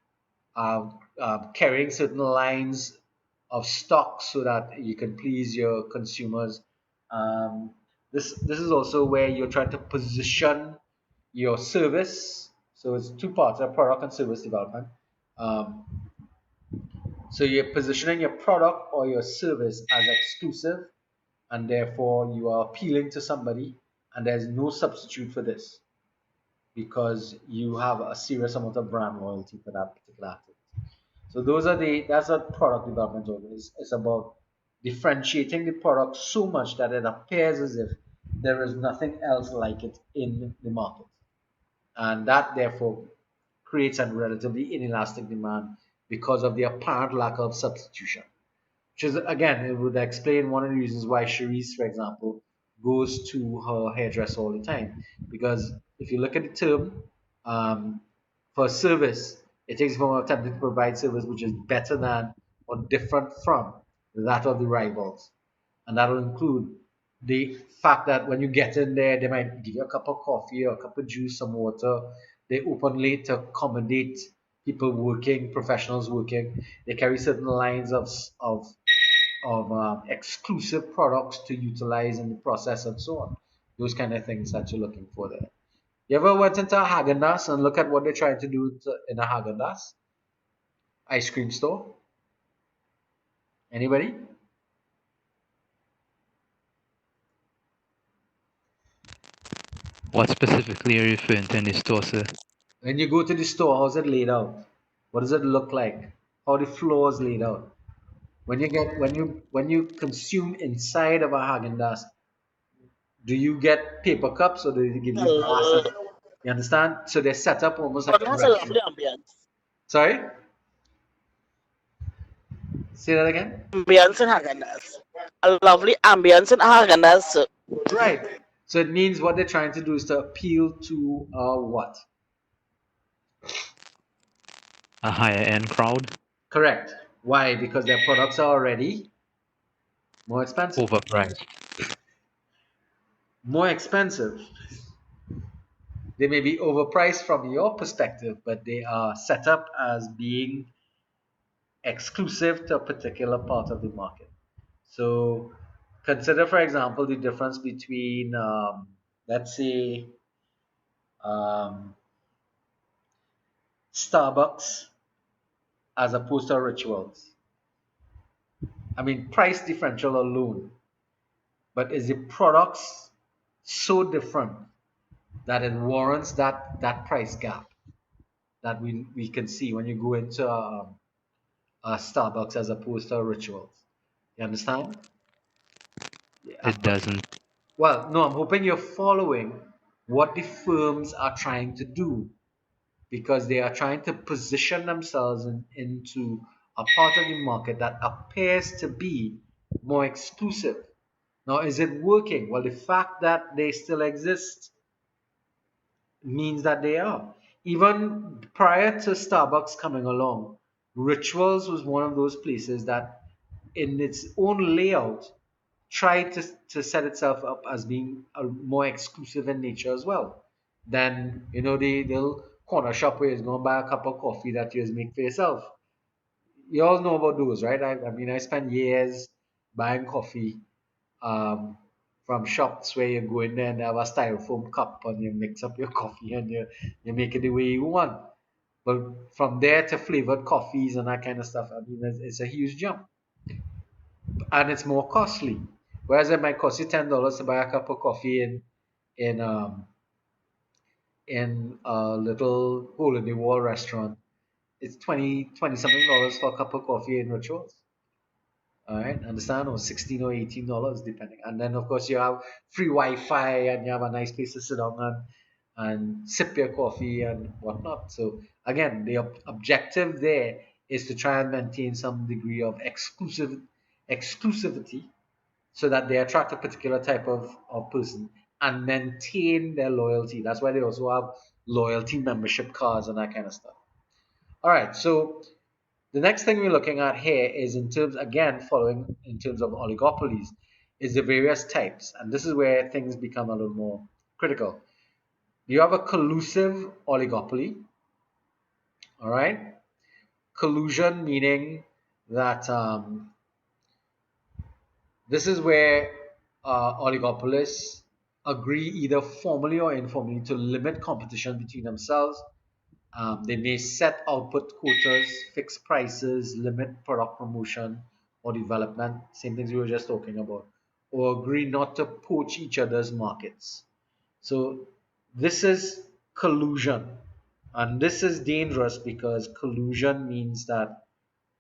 carrying certain lines of stock so that you can please your consumers. Um, this is also where you're trying to position your service. So it's two parts: product and service development. Um, so you're positioning your product or your service as exclusive, and therefore you are appealing to somebody, and there's no substitute for this because you have a serious amount of brand loyalty for that particular activity. So that's what product development is. It's about differentiating the product so much that it appears as if there is nothing else like it in the market, and that therefore creates a relatively inelastic demand because of the apparent lack of substitution. Which is again, it would explain one of the reasons why Cherise, for example, goes to her hairdresser all the time. Because if you look at the term um, for service, it takes from attempting to provide service which is better than or different from that of the rivals. And that will include the fact that when you get in there, they might give you a cup of coffee or a cup of juice, some water. They open late to accommodate people working, professionals working. They carry certain lines of exclusive products to utilize in the process and so on. Those kind of things that you're looking for there. You ever went into a Haagen-Dazs and look at what they're trying to do in a Haagen-Dazs ice cream store? Anybody? What specifically are you referring to in this store, sir? When you go to the store, how's it laid out? What does it look like? How the floor is laid out? When you consume inside of a Haagen-Dazs, do you get paper cups or do they give you glass? Uh, You understand? So they're set up almost like but it a has a lovely restaurant. ambience. Sorry? Say that again? Ambience in Haagen-Dazs. A lovely ambience in Haagen-Dazs. Right. So it means what they're trying to do is to appeal to what? A higher end crowd? Correct. Why? Because their products are already more expensive. Overpriced. More expensive. They may be overpriced from your perspective, but they are set up as being exclusive to a particular part of the market. So consider, for example, the difference between, let's say, um, Starbucks as opposed to Rituals. I mean, price differential alone, but is the products so different that it warrants that price gap? that we can see when you go into a Starbucks as opposed to a Rituals. You understand? Yeah, It doesn't. well, no, I'm hoping you're following what the firms are trying to do because they are trying to position themselves into a part of the market that appears to be more exclusive. Now, is it working? Well, the fact that they still exist means that they are. Even prior to Starbucks coming along, Rituals was one of those places that, in its own layout, tried to set itself up as being more exclusive in nature as well. Then, the little corner shop where you're going to buy a cup of coffee that you just make for yourself. You all know about those, right? I mean, I spent years buying coffee um, from shops where you go in there and they have a styrofoam cup and you mix up your coffee and you make it the way you want. But from there to flavored coffees and that kind of stuff, I mean, it's a huge jump. And it's more costly. Whereas it might cost you $10 to buy a cup of coffee in um in a little hole in the wall restaurant. It's 20 something dollars for a cup of coffee in Rituals. All right, understand? Or $16 or $18 depending. And then of course you have free Wi-Fi and you have a nice place to sit down and sip your coffee and whatnot. So again, the objective there is to try and maintain some degree of exclusivity so that they attract a particular type of person and maintain their loyalty. That's why they also have loyalty membership cards and that kind of stuff. All right, so the next thing we're looking at here is in terms, again, following in terms of oligopolies, is the various types. And this is where things become a little more critical. You have a collusive oligopoly, all right? Collusion meaning that this is where oligopolists agree either formally or informally to limit competition between themselves. They may set output quotas, fix prices, limit product promotion or development, same things we were just talking about, or agree not to poach each other's markets. So this is collusion. And this is dangerous because collusion means that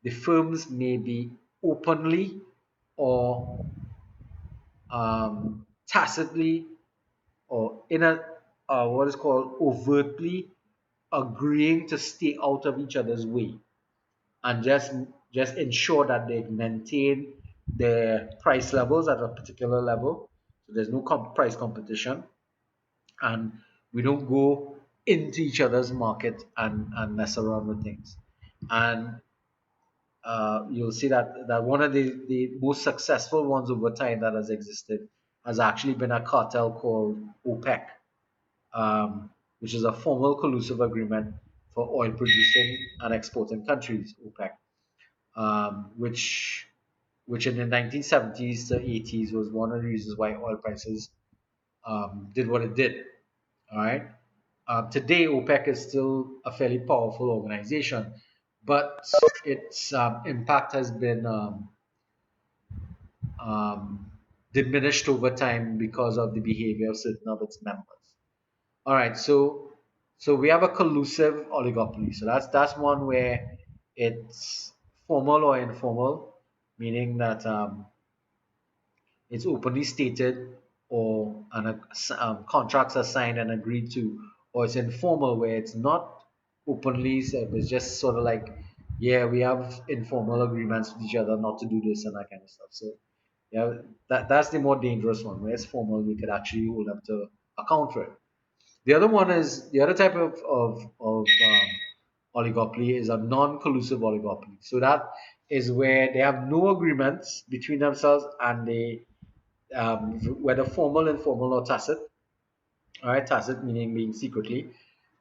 the firms may be openly or tacitly or in a what is called overtly agreeing to stay out of each other's way and just ensure that they maintain their price levels at a particular level so there's no price competition and we don't go into each other's market and mess around with things and you'll see that one of the most successful ones over time that has existed has actually been a cartel called OPEC, which is a formal collusive agreement for oil producing and exporting countries, OPEC, which in the 1970s to 80s was one of the reasons why oil prices did what it did. All right. Today, OPEC is still a fairly powerful organization, but its impact has been diminished over time because of the behavior of certain of its members. All right, so we have a collusive oligopoly. So that's one where it's formal or informal, meaning that it's openly stated or contracts are signed and agreed to, or it's informal where it's not openly said, it's just sort of like, yeah, we have informal agreements with each other not to do this and that kind of stuff. So yeah, that's the more dangerous one. Where it's formal, we could actually hold up to account for it. The other one is the other type of oligopoly is a non-collusive oligopoly. So that is where they have no agreements between themselves and they whether formal, informal, or tacit. All right, tacit meaning being secretly,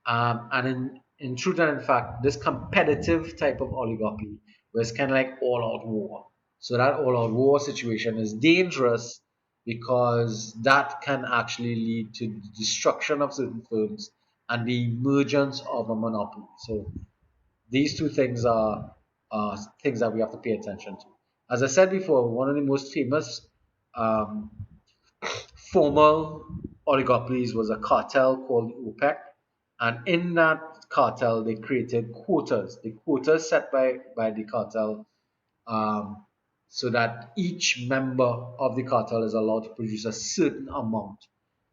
and in truth and in fact, this competitive type of oligopoly, where it's kind of like all-out war. So that all-out war situation is dangerous because that can actually lead to the destruction of certain firms and the emergence of a monopoly. So these two things are things that we have to pay attention to. As I said before, one of the most famous um, formal oligopolies was a cartel called OPEC, And in that cartel, they created quotas. The quotas set by the cartel, um, so that each member of the cartel is allowed to produce a certain amount,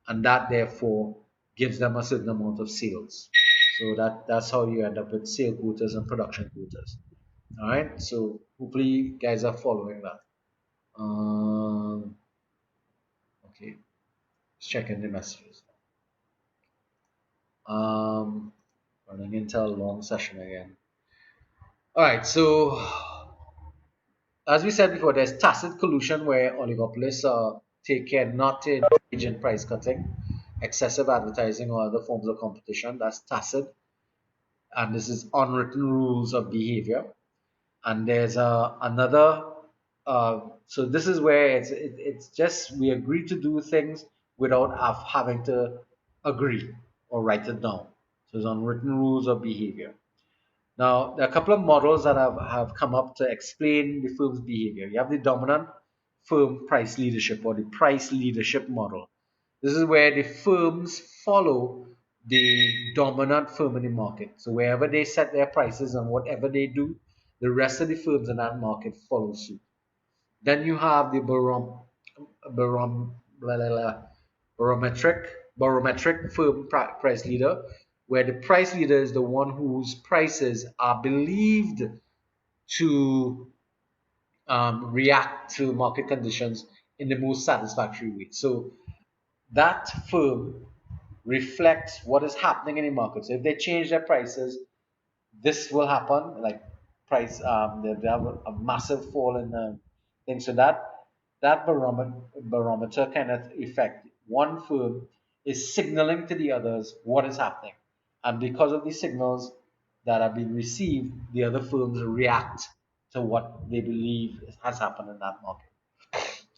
and that therefore gives them a certain amount of sales. So that's how you end up with sale quotas and production quotas. All right. So hopefully you guys are following that. Okay. Just checking the messages. Running into a long session again. All right. So as we said before, there's tacit collusion where oligopolists take care not to engage in price cutting, excessive advertising, or other forms of competition. That's tacit, and this is unwritten rules of behavior. And there's another. So this is where it's just we agree to do things without having to agree or write it down. So it's unwritten rules of behavior. Now, there are a couple of models that have come up to explain the firm's behavior. You have the dominant firm price leadership or the price leadership model. This is where the firms follow the dominant firm in the market. So wherever they set their prices and whatever they do, the rest of the firms in that market follow suit. Then you have the barom, blah, blah, blah, barometric firm price leader, where the price leader is the one whose prices are believed to react to market conditions in the most satisfactory way. So that firm reflects what is happening in the market. So if they change their prices, this will happen. Like price, they have a massive fall in the thing. So that barometer kind of effect. One firm is signaling to the others what is happening, and because of these signals that are being received, the other firms react to what they believe has happened in that market.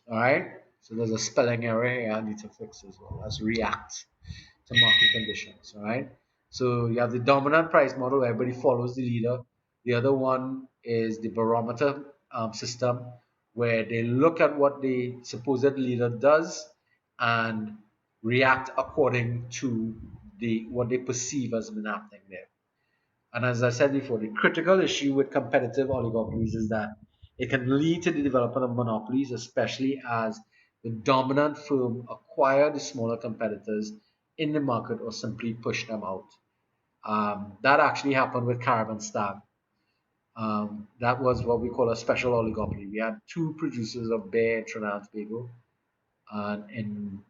All right. So there's a spelling error here I need to fix as well. That's react to market conditions. All right. So you have the dominant price model where everybody follows the leader. The other one is the barometer system where they look at what the supposed leader does and react according to the what they perceive has been happening there. And as I said before, the critical issue with competitive oligopolies is that it can lead to the development of monopolies, especially as the dominant firm acquire the smaller competitors in the market or simply push them out. That actually happened with Carib and Stag. That was what we call a special oligopoly. We had two producers of beer in Trinidad and Tobago. And in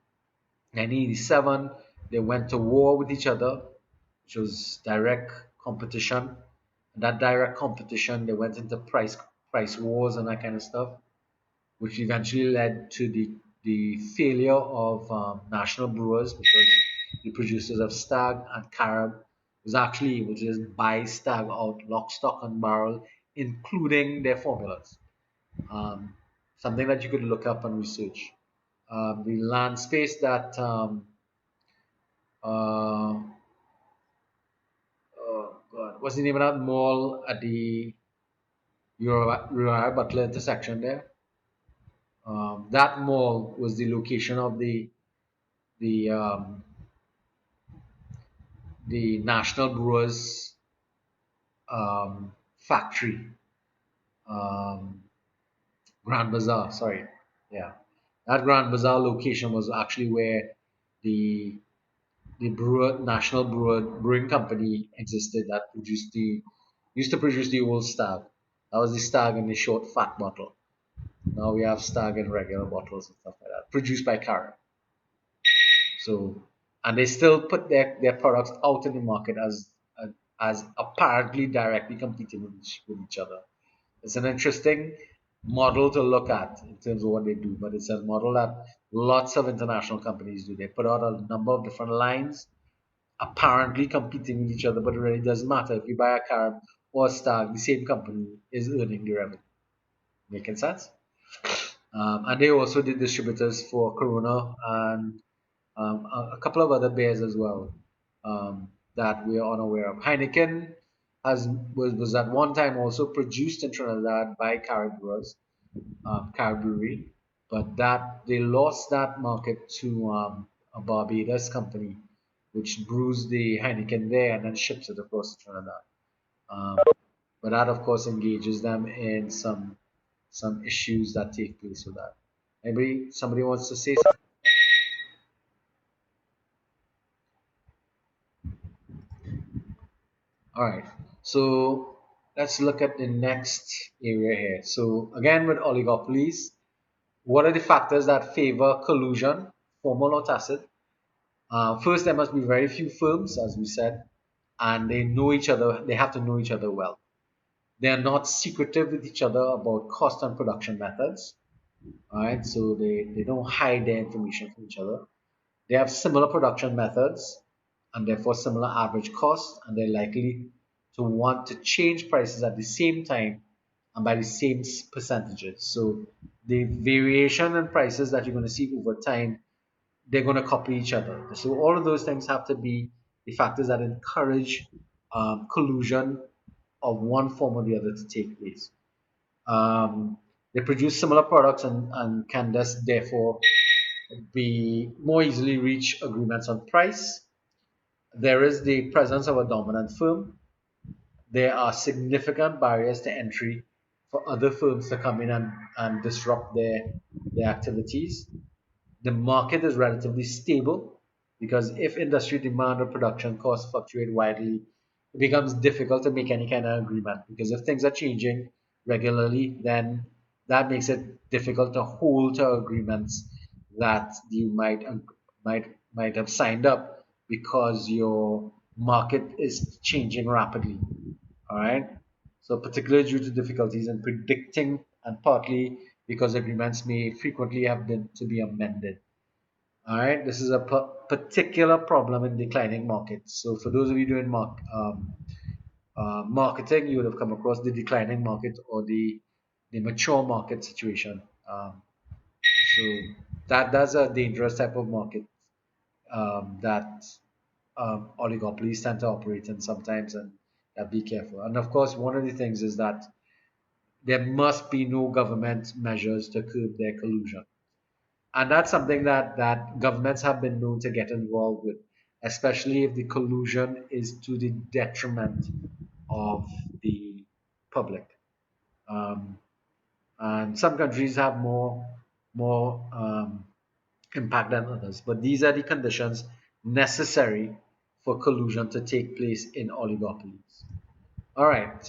1987, they went to war with each other, which was direct competition. And that direct competition, they went into price wars and that kind of stuff, which eventually led to the failure of National Brewers, which was the producers of Stag and Carib, was actually able to just buy Stag out lock, stock, and barrel, including their formulas. Something that you could look up and research. The land space that uh, oh God, what's the name of that mall at the Uriah Butler intersection there? That mall was the location of the um, the National Brewers factory, um, Grand Bazaar. Sorry, yeah, that Grand Bazaar location was actually where the National Brewing Company existed that used to produce the old Stag. That was the Stag in the short fat bottle. Now we have Stag in regular bottles and stuff like that, produced by Cara. So, and they still put their products out in the market as apparently directly competing with each other. It's an interesting model to look at in terms of what they do, but it's a model that lots of international companies do. They put out a number of different lines apparently competing with each other, but it really doesn't matter. If you buy a car or a Stag, the same company is earning the revenue. Making sense? And they also did distributors for Corona and a couple of other beers as well that we are unaware of. Heineken was at one time also produced in Trinidad by Carib Brewers, Carib Brewery, but that they lost that market to a Barbados company which brews the Heineken there and then ships it across to Trinidad. Um, but that, of course, engages them in some issues that take place with that. Somebody wants to say something? All right. So let's look at the next area here. So again, with oligopolies, what are the factors that favor collusion, formal or tacit? First, there must be very few firms, as we said, and they know each other. They have to know each other well. They are not secretive with each other about cost and production methods. All right, so they don't hide their information from each other. They have similar production methods and therefore similar average costs, and they're likely to want to change prices at the same time and by the same percentages. So the variation in prices that you're going to see over time, they're going to copy each other. So all of those things have to be the factors that encourage collusion of one form or the other to take place. They produce similar products and can thus therefore be more easily reach agreements on price. There is the presence of a dominant firm. There are significant barriers to entry for other firms to come in and disrupt their activities. The market is relatively stable because if industry demand or production costs fluctuate widely, it becomes difficult to make any kind of agreement because if things are changing regularly, then that makes it difficult to hold to agreements that you might have signed up because your market is changing rapidly. All right. So particularly due to difficulties in predicting and partly because agreements may frequently have been to be amended. All right, this is a particular problem in declining markets. So for those of you doing marketing, you would have come across the declining market or the mature market situation. So that's a dangerous type of market that oligopolies tend to operate in sometimes, and be careful. And of course, one of the things is that there must be no government measures to curb their collusion. And that's something that governments have been known to get involved with, especially if the collusion is to the detriment of the public. Um, and some countries have more impact than others, but these are the conditions necessary for collusion to take place in oligopolies. All right.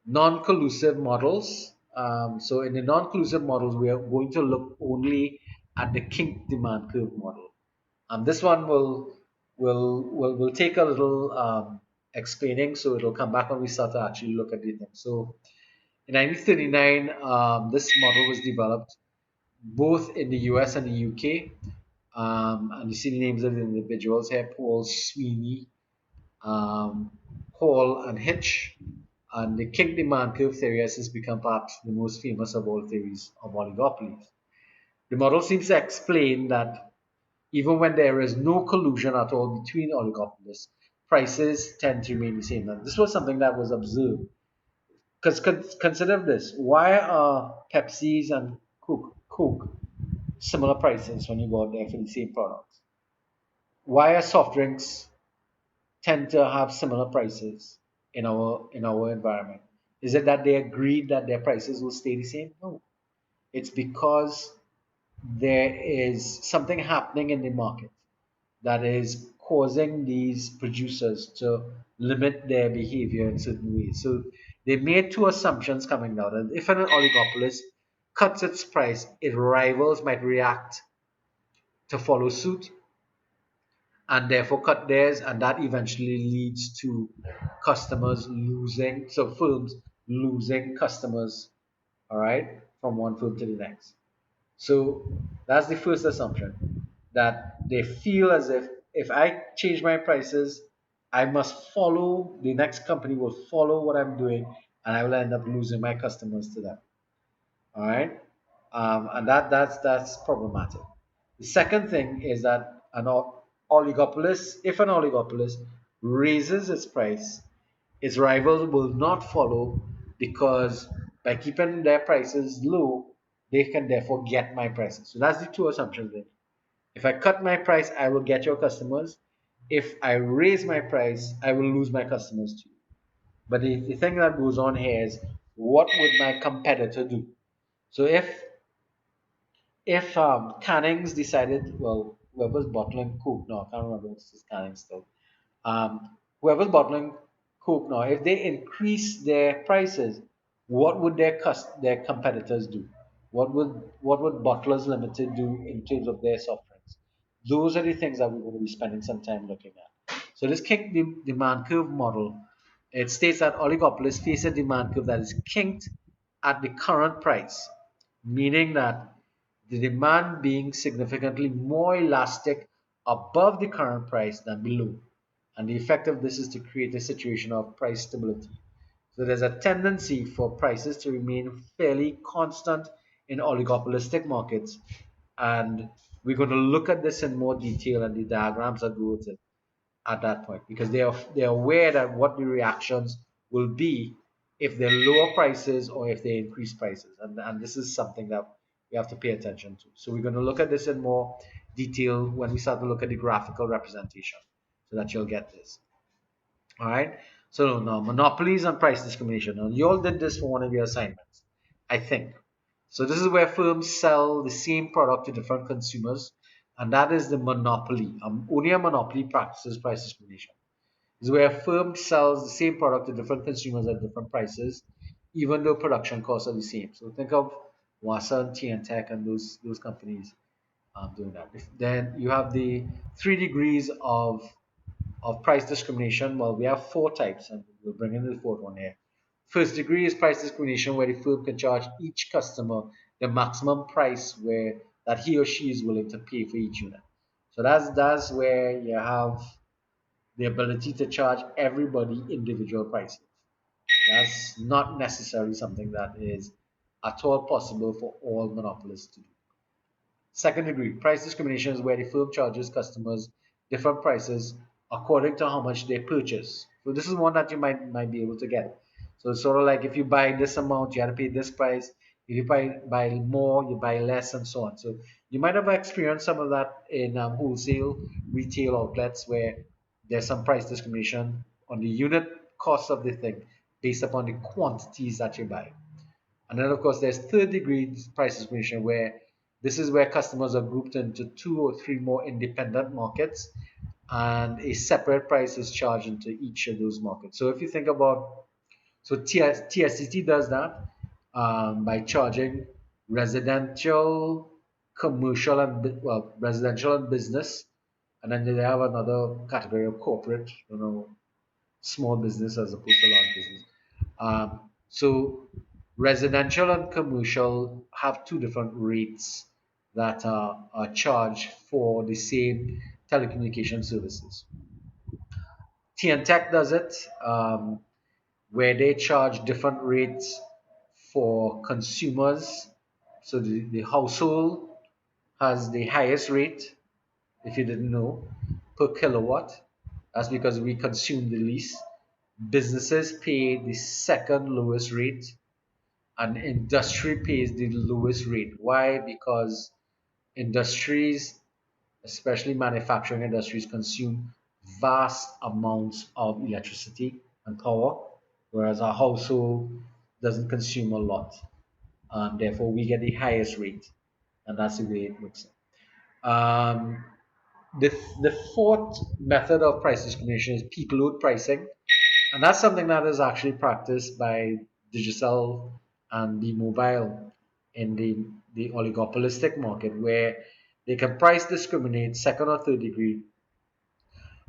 Non-collusive models. So in the non-collusive models, we are going to look only at the kink demand curve model. This one will take a little explaining, so it'll come back when we start to actually look at the thing. So in 1939, this model was developed both in the US and the UK. And you see the names of the individuals here: Paul Sweeney, Hall, and Hitch. And the kink demand curve theory has become perhaps the most famous of all theories of oligopolies. The model seems to explain that even when there is no collusion at all between oligopolies, prices tend to remain the same. And this was something that was observed. Because consider this: why are Pepsi's and Coke similar prices when you go out there for the same products? Why are soft drinks tend to have similar prices in our environment? Is it that they agreed that their prices will stay the same? No. It's because there is something happening in the market that is causing these producers to limit their behavior in certain ways. So they made two assumptions coming out. And if an oligopolist cuts its price, its rivals might react to follow suit and therefore cut theirs, and that eventually leads to customers losing, so firms losing customers, all right, from one firm to the next. So that's the first assumption, that they feel as if I change my prices, I must follow, the next company will follow what I'm doing, and I will end up losing my customers to them. All right, and that's problematic. The second thing is that oligopolist, if an oligopolist raises its price, its rivals will not follow because by keeping their prices low, they can therefore get my prices. So that's the two assumptions there. If I cut my price, I will get your customers. If I raise my price, I will lose my customers too. But the thing that goes on here is, what would my competitor do? So if Cannings decided, well, whoever's bottling Coke now, I can't remember if it's Cannings still. Whoever's bottling Coke now, if they increase their prices, what would their competitors do? What would Bottlers Limited do in terms of their soft drinks? Those are the things that we're going to be spending some time looking at. So this kink demand curve model, it states that oligopolists face a demand curve that is kinked at the current price, meaning that the demand being significantly more elastic above the current price than below. And the effect of this is to create a situation of price stability. So there's a tendency for prices to remain fairly constant in oligopolistic markets. And we're going to look at this in more detail and the diagrams that go with it at that point, because they're aware that what the reactions will be if they lower prices or if they increase prices, and this is something that we have to pay attention to. So we're going to look at this in more detail when we start to look at the graphical representation, so that you'll get this. All right. So now monopolies and price discrimination. Now you all did this for one of your assignments, I think. So this is where firms sell the same product to different consumers, and that is the monopoly. Only a monopoly practices price discrimination. This is where a firm sells the same product to different consumers at different prices, even though production costs are the same. So think of Wasa and TNTech and those companies doing that. Then you have the 3 degrees of price discrimination. Well, we have 4 types, and we'll bring in the fourth one here. First degree is price discrimination, where the firm can charge each customer the maximum price where that he or she is willing to pay for each unit. So that's where you have the ability to charge everybody individual prices. That's not necessarily something that is at all possible for all monopolists to do. Second degree, price discrimination is where the firm charges customers different prices according to how much they purchase. So this is one that you might be able to get. So it's sort of like if you buy this amount, you have to pay this price. If you buy more, you buy less, and so on. So you might have experienced some of that in wholesale retail outlets where there's some price discrimination on the unit cost of the thing based upon the quantities that you buy. And then, of course, there's third degree price discrimination, where this is where customers are grouped into 2 or 3 more independent markets, and a separate price is charged into each of those markets. So if you think about, so TSCT does that by charging residential, commercial, and residential and business, and then they have another category of corporate, small business as opposed to large business. So residential and commercial have 2 different rates that are charged for the same telecommunication services. TNTech does it, where they charge different rates for consumers. So the household has the highest rate, if you didn't know, per kilowatt. That's because we consume the least. Businesses pay the second lowest rate, and industry pays the lowest rate. Why? Because industries, especially manufacturing industries, consume vast amounts of electricity and power, whereas our household doesn't consume a lot. Therefore, we get the highest rate, and that's the way it works. Um, the fourth method of price discrimination is peak load pricing, and that's something that is actually practiced by Digicel and B-Mobile in the oligopolistic market, where they can price discriminate second or third degree,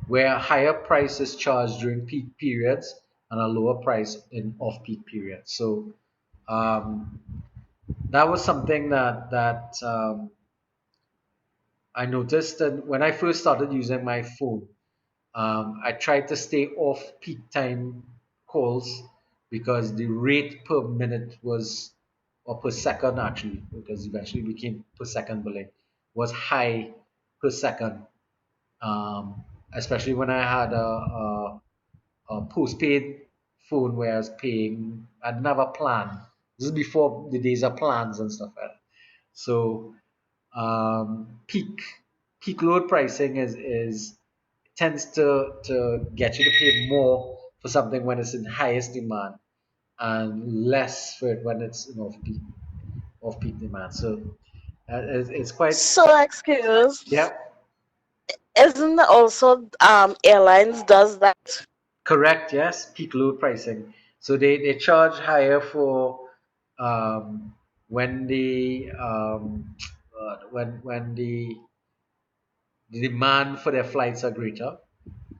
where a higher price is charged during peak periods and a lower price in off-peak periods. So that was something that I noticed that when I first started using my phone. I tried to stay off peak time calls because the rate per minute was, or per second actually, because eventually became per second billing, was high per second. Especially when I had a postpaid phone where I was paying, I didn't have a plan. This is before the days of plans and stuff like that. So peak peak load pricing is tends to get you to pay more for something when it's in highest demand and less for it when it's in off peak demand. So it's quite So excuse, yeah. isn't also airlines does that? Correct, yes, peak load pricing. So they charge higher for um, when the demand for their flights are greater,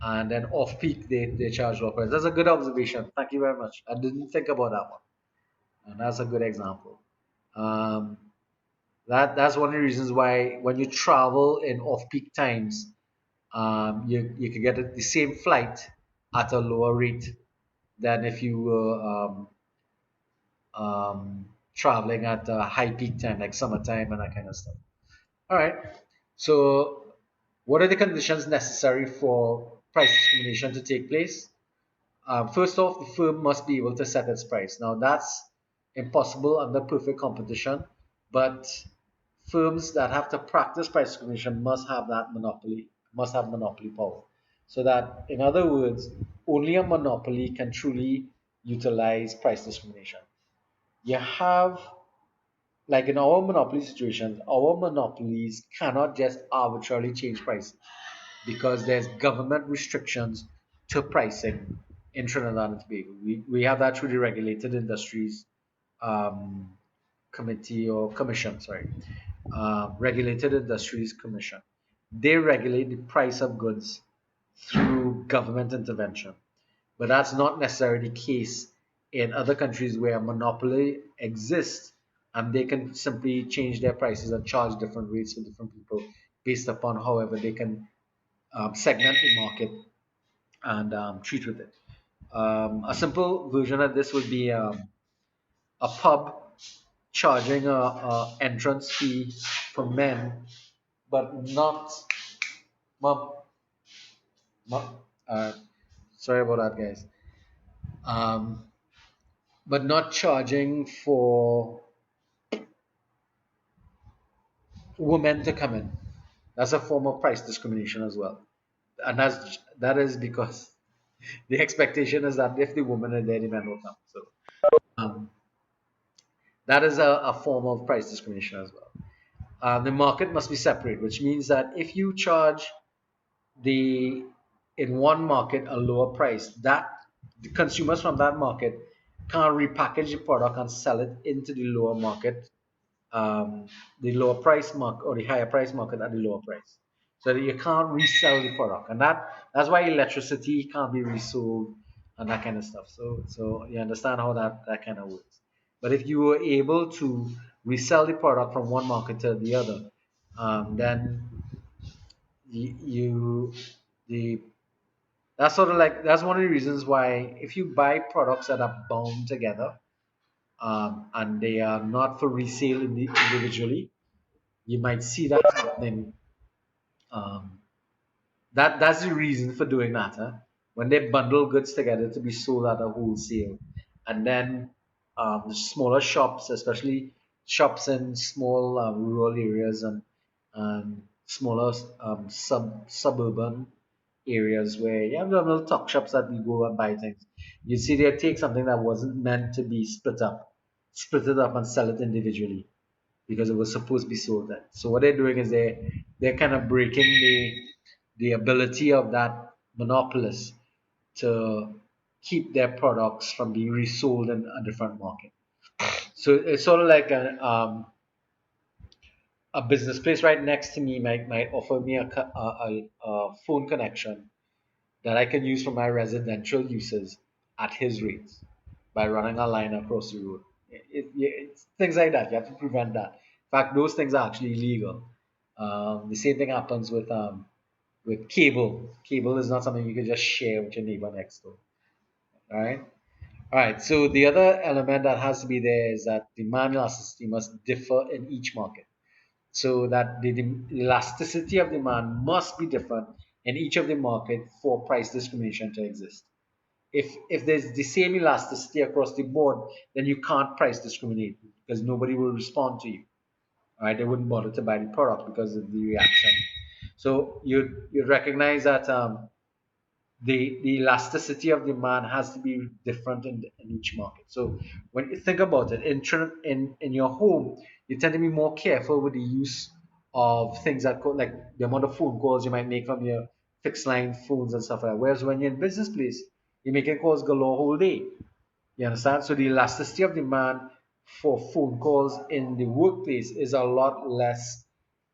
and then off peak they charge lower price. That's a good observation. Thank you very much. I didn't think about that one, and that's a good example. Um, that's one of the reasons why when you travel in off peak times, you can get the same flight at a lower rate than if you were traveling at a high peak time, like summertime and that kind of stuff. All right. So, what are the conditions necessary for price discrimination to take place? First off, the firm must be able to set its price. Now, that's impossible under perfect competition, but firms that have to practice price discrimination must have monopoly power. So that, in other words, only a monopoly can truly utilize price discrimination. You have, like in our monopoly situations, our monopolies cannot just arbitrarily change prices because there's government restrictions to pricing in Trinidad and Tobago. We have that through the Regulated Industries um, Committee or Commission, sorry, Regulated Industries Commission. They regulate the price of goods through government intervention. But that's not necessarily the case in other countries where a monopoly exists and they can simply change their prices and charge different rates for different people based upon however they can segment the market and treat with it. A simple version of this would be a pub charging a entrance fee for men, but not mom, mom, sorry about that, guys. Um, but not charging for women to come in. That's a form of price discrimination as well, and that is because the expectation is that if the woman is there, the man will come. So um, that is a form of price discrimination as well. The market must be separate, which means that if you charge the in one market a lower price, that the consumers from that market can't repackage the product and sell it into the lower market, the lower price market or the higher price market at the lower price. So that you can't resell the product, and that's why electricity can't be resold and that kind of stuff. So you understand how that kind of works. But if you were able to resell the product from one market to the other, then you the that's sort of like that's one of the reasons why if you buy products that are bound together and they are not for resale individually, you might see that happening. Um, that's the reason for doing that. Huh? When they bundle goods together to be sold at a wholesale, and then the smaller shops, especially shops in small rural areas and smaller suburban areas where you have the little tuck shops that you go and buy things. You see, they take something that wasn't meant to be split it up and sell it individually because it was supposed to be sold then. So what they're doing is they're kind of breaking the ability of that monopolist to keep their products from being resold in a different market. So it's sort of like a business place right next to me might offer me a phone connection that I can use for my residential uses at his rates by running a line across the road. It's things like that. You have to prevent that. In fact, those things are actually illegal. The same thing happens with cable. Cable is not something you can just share with your neighbor next door. All right. All right. So the other element that has to be there is that demand elasticity must differ in each market. So that the elasticity of demand must be different in each of the market for price discrimination to exist. If there's the same elasticity across the board, then you can't price discriminate because nobody will respond to you. All right, they wouldn't bother to buy the product because of the reaction. So you recognize that the elasticity of demand has to be different in each market. So when you think about it, in your home, you tend to be more careful with the use of things that like the amount of phone calls you might make from your fixed line phones and stuff like that. Whereas when you're in business place, you're making calls galore whole day. You understand? So the elasticity of demand for phone calls in the workplace is a lot less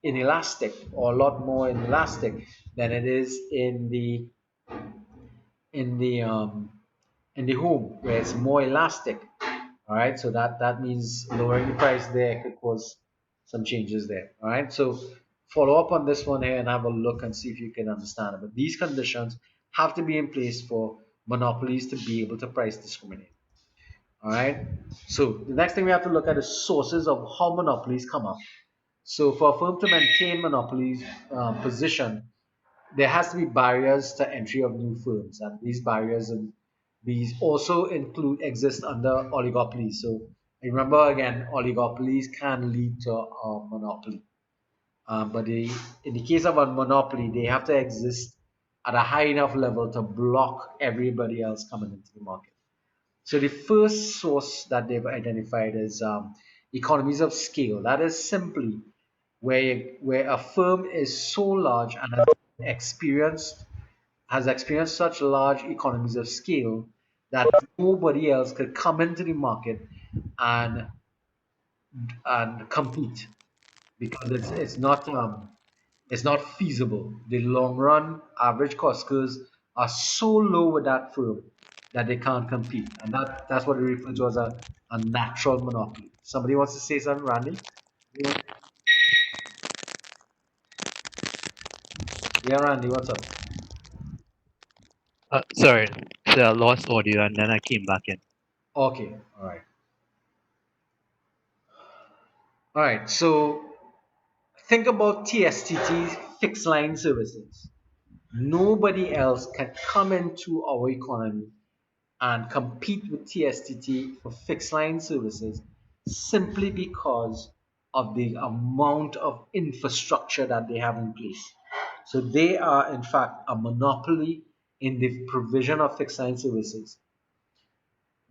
inelastic or a lot more inelastic than it is in the um, in the home where it's more elastic. All right, so that means lowering the price there could cause some changes there. All right, so follow up on this one here and have a look and see if you can understand it. But these conditions have to be in place for monopolies to be able to price discriminate. All right, so the next thing we have to look at is sources of how monopolies come up. So for a firm to maintain monopolies position, there has to be barriers to entry of new firms, and these barriers and these also include exist under oligopolies. So remember again, oligopolies can lead to a monopoly, but in the case of a monopoly, they have to exist at a high enough level to block everybody else coming into the market. So the first source that they've identified is economies of scale. That is simply where a firm is so large and has experienced such large economies of scale that nobody else could come into the market and compete because it's not feasible. The long run average cost curves are so low with that firm that they can't compete, and that's what we refer to as a natural monopoly. Somebody wants to say something, Randy? Yeah, Randy, what's up? Sorry, so I lost audio and then I came back in. Okay, all right. So think about TSTT fixed line services. Nobody else can come into our economy and compete with TSTT for fixed line services simply because of the amount of infrastructure that they have in place. So they are, in fact, a monopoly in the provision of fixed line services.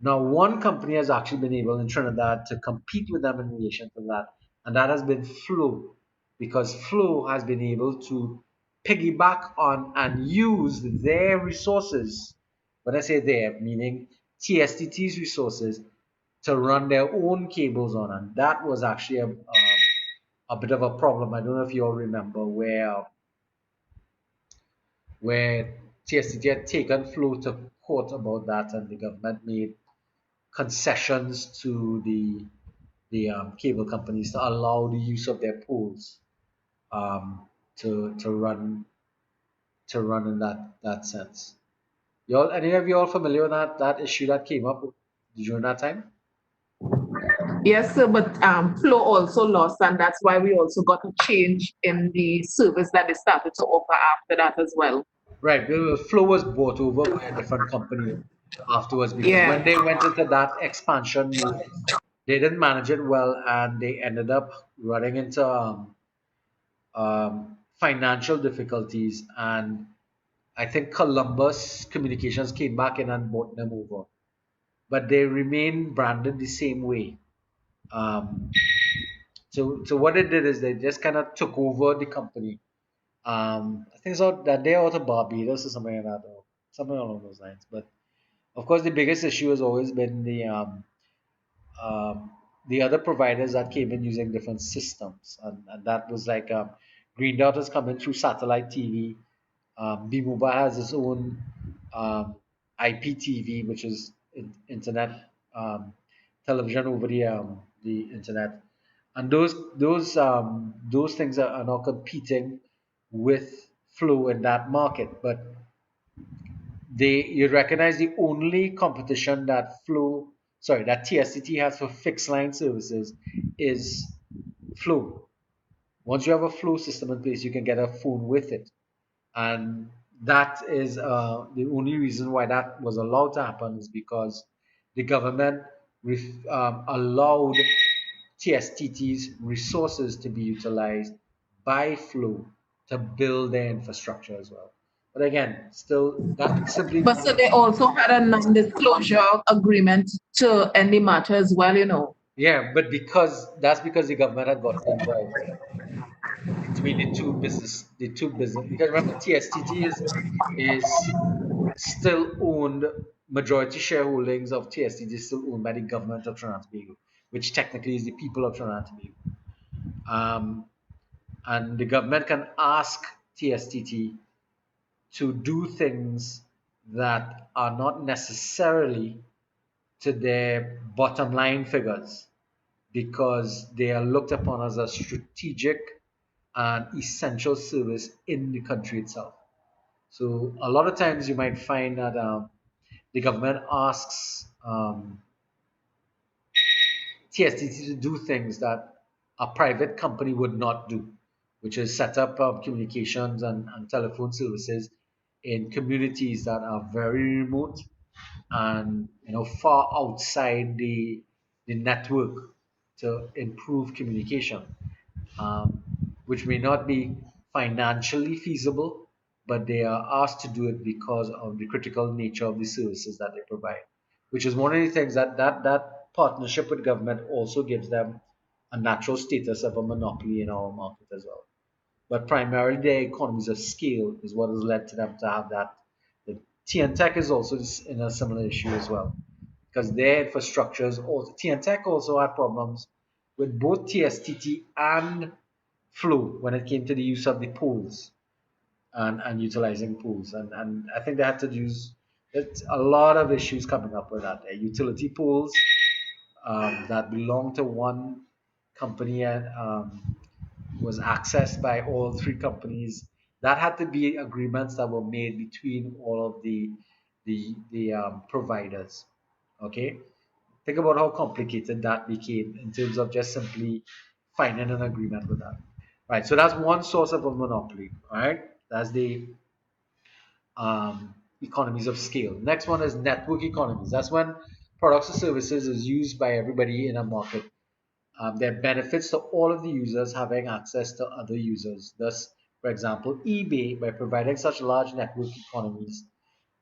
Now, one company has actually been able in Trinidad to compete with them in relation to that, and that has been Flow, because Flow has been able to piggyback on and use their resources. When I say their, meaning TSTT's resources, to run their own cables on, and that was actually a bit of a problem. I don't know if you all remember where TSTT had taken Flow to court about that, and the government made concessions to the cable companies to allow the use of their poles to run in that sense. Any of you all familiar with that issue that came up during that time? Yes, sir, but Flow also lost, and that's why we also got a change in the service that they started to offer after that as well. Right. Well, Flow was bought over by a different company afterwards because when Yeah. they went into that expansion move, they didn't manage it well, and they ended up running into financial difficulties, and I think Columbus Communications came back in and bought them over, but they remain branded the same way. Um, so what they did is they just kind of took over the company. I think it's out that they're out of Barbados or something like that, or something along those lines. But of course, the biggest issue has always been the other providers that came in using different systems, and that was like Green Dot is coming through satellite TV. B-Mobile has its own IPTV, which is internet television over the internet, and those things are now competing with Flow in that market. But you recognize the only competition that TSTT has for fixed line services is Flow. Once you have a Flow system in place, you can get a phone with it, and that is the only reason why that was allowed to happen is because the government allowed TSTT's resources to be utilized by Flow to build their infrastructure as well. But again, still that simply But so they also had a non-disclosure agreement to end the matter as well, you know. yeah, but because the government had got involved between the two business because remember TSTT is still owned, majority shareholdings of TSTT is still owned by the government of Trinidad and Tobago, which technically is the people of Trinidad and Tobago. Um, and the government can ask TSTT to do things that are not necessarily to their bottom line figures because they are looked upon as a strategic and essential service in the country itself. So a lot of times you might find that the government asks TSTT to do things that a private company would not do, which is set up communications and telephone services in communities that are very remote and far outside the network to improve communication, um, which may not be financially feasible, but they are asked to do it because of the critical nature of the services that they provide, which is one of the things that partnership with government also gives them a natural status of a monopoly in our market as well. But primarily their economies of scale is what has led to them to have that. The TNTech is also in a similar issue as well because their infrastructures also TNTech also had problems with both TSTT and Flow when it came to the use of the pools and utilizing pools. And I think they had to use it's a lot of issues coming up with that. Utility pools that belong to one company and was accessed by all three companies. That had to be agreements that were made between all of the providers. Okay, think about how complicated that became in terms of just simply finding an agreement with that. Right. So that's one source of a monopoly. All right. That's the economies of scale. Next one is network economies. That's when products or services is used by everybody in a market. There are benefits to all of the users having access to other users. Thus, for example, eBay, by providing such large network economies,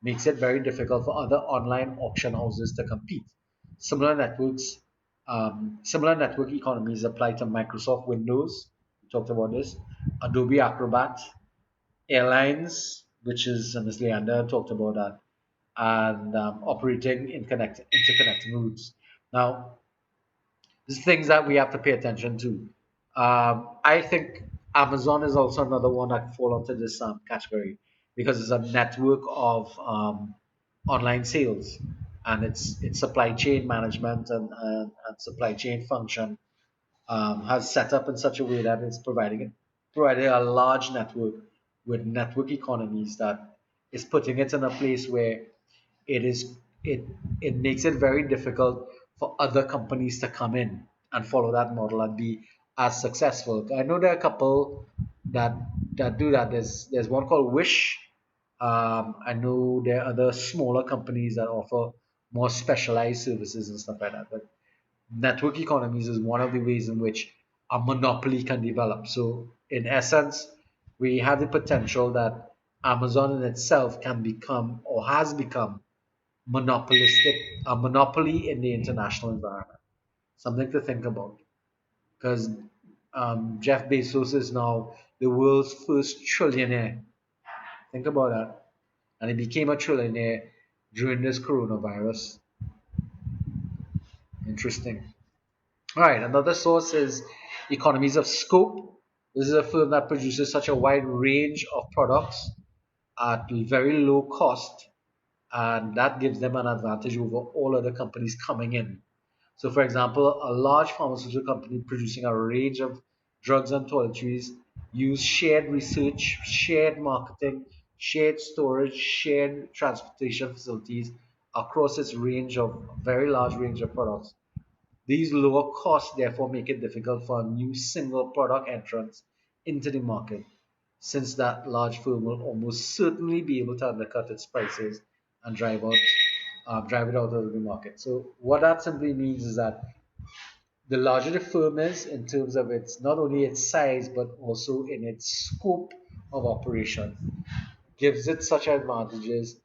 makes it very difficult for other online auction houses to compete. Similar networks, similar network economies apply to Microsoft Windows. We talked about this. Adobe Acrobat, airlines, which is Ms. Leander talked about that, and operating in interconnecting routes. Now, these things that we have to pay attention to. I think Amazon is also another one that fall into this category because it's a network of online sales and its supply chain management and supply chain function has set up in such a way that it's providing a large network with network economies that is putting it in a place where it is it makes it very difficult for other companies to come in and follow that model and be as successful. I know there are a couple that do that. There's one called Wish. I know there are other smaller companies that offer more specialized services and stuff like that. But network economies is one of the ways in which a monopoly can develop. So, in essence, we have the potential that Amazon in itself can become or has become monopolistic, a monopoly in the international environment. Something to think about because Jeff Bezos is now the world's first trillionaire. Think about that. And he became a trillionaire during this coronavirus. Interesting. All right, another source is economies of scope. This is a firm that produces such a wide range of products at very low cost, and that gives them an advantage over all other companies coming in. So, for example, a large pharmaceutical company producing a range of drugs and toiletries use shared research, shared marketing, shared storage, shared transportation facilities across its range of very large range of products. These lower costs therefore make it difficult for a new single product entrant into the market, since that large firm will almost certainly be able to undercut its prices and drive it out of the market. So what that simply means is that the larger the firm is in terms of its not only its size but also in its scope of operation gives it such advantages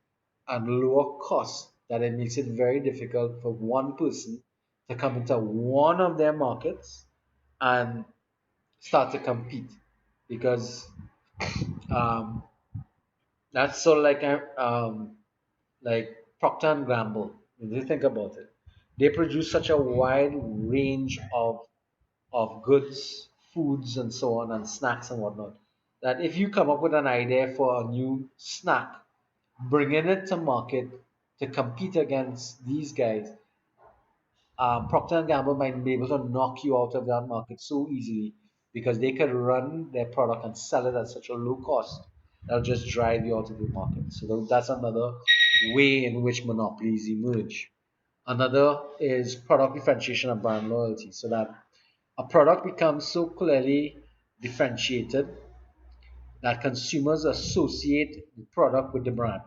and lower costs that it makes it very difficult for one person to come into one of their markets and start to compete because um, that's sort of like Procter and Gamble. If you think about it, they produce such a wide range of goods, foods, and so on, and snacks and whatnot. That if you come up with an idea for a new snack, bringing it to market to compete against these guys, Procter and Gamble might be able to knock you out of that market so easily because they could run their product and sell it at such a low cost that'll just drive you out of the market. So that's another way in which monopolies emerge. Another is product differentiation and brand loyalty, so that a product becomes so clearly differentiated that consumers associate the product with the brand.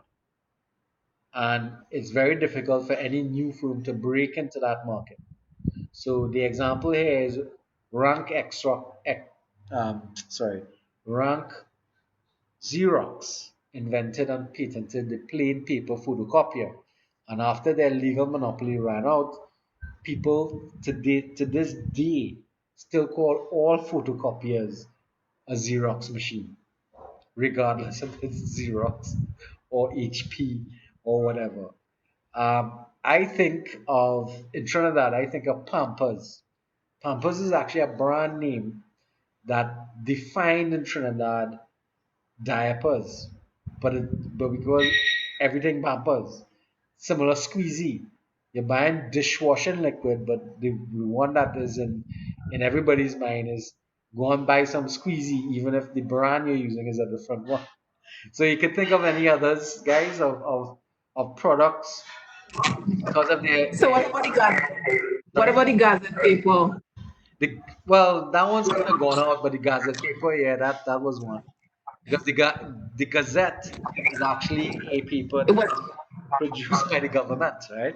And it's very difficult for any new firm to break into that market. So the example here is Rank Extra, sorry, Rank Xerox invented and patented the plain paper photocopier. And after their legal monopoly ran out, people to this day still call all photocopiers a Xerox machine, regardless of it's Xerox or HP or whatever. I think of in Trinidad, I think of Pampers. Pampers is actually a brand name that defined in Trinidad diapers, but because everything Pampers, similar squeezy. You're buying dishwashing liquid, but the one that is in everybody's mind is go and buy some squeezy, even if the brand you're using is a different one. So you can think of any others, guys, of products because of So what about the gazette? What about the gazette paper? well, that one's kind of gone out, but the Gazette paper, yeah, that was one because the Gazette is actually a paper It was produced by the government, right?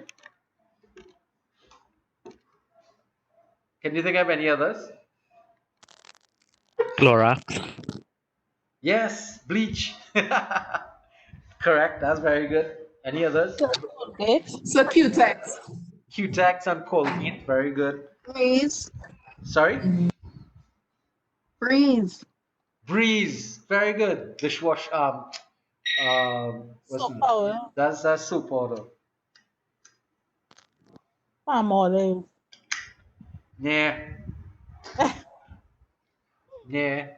Can you think of any others? Clorox. Yes, bleach. Correct. That's very good. Any others? Okay. so Q-Tex. Q-Tex and Colgate. Very good. Freeze. Sorry. Freeze. Breeze. Very good. Dishwash. What's So the? power. That's soap powder. Palm olive. Yeah. Yeah.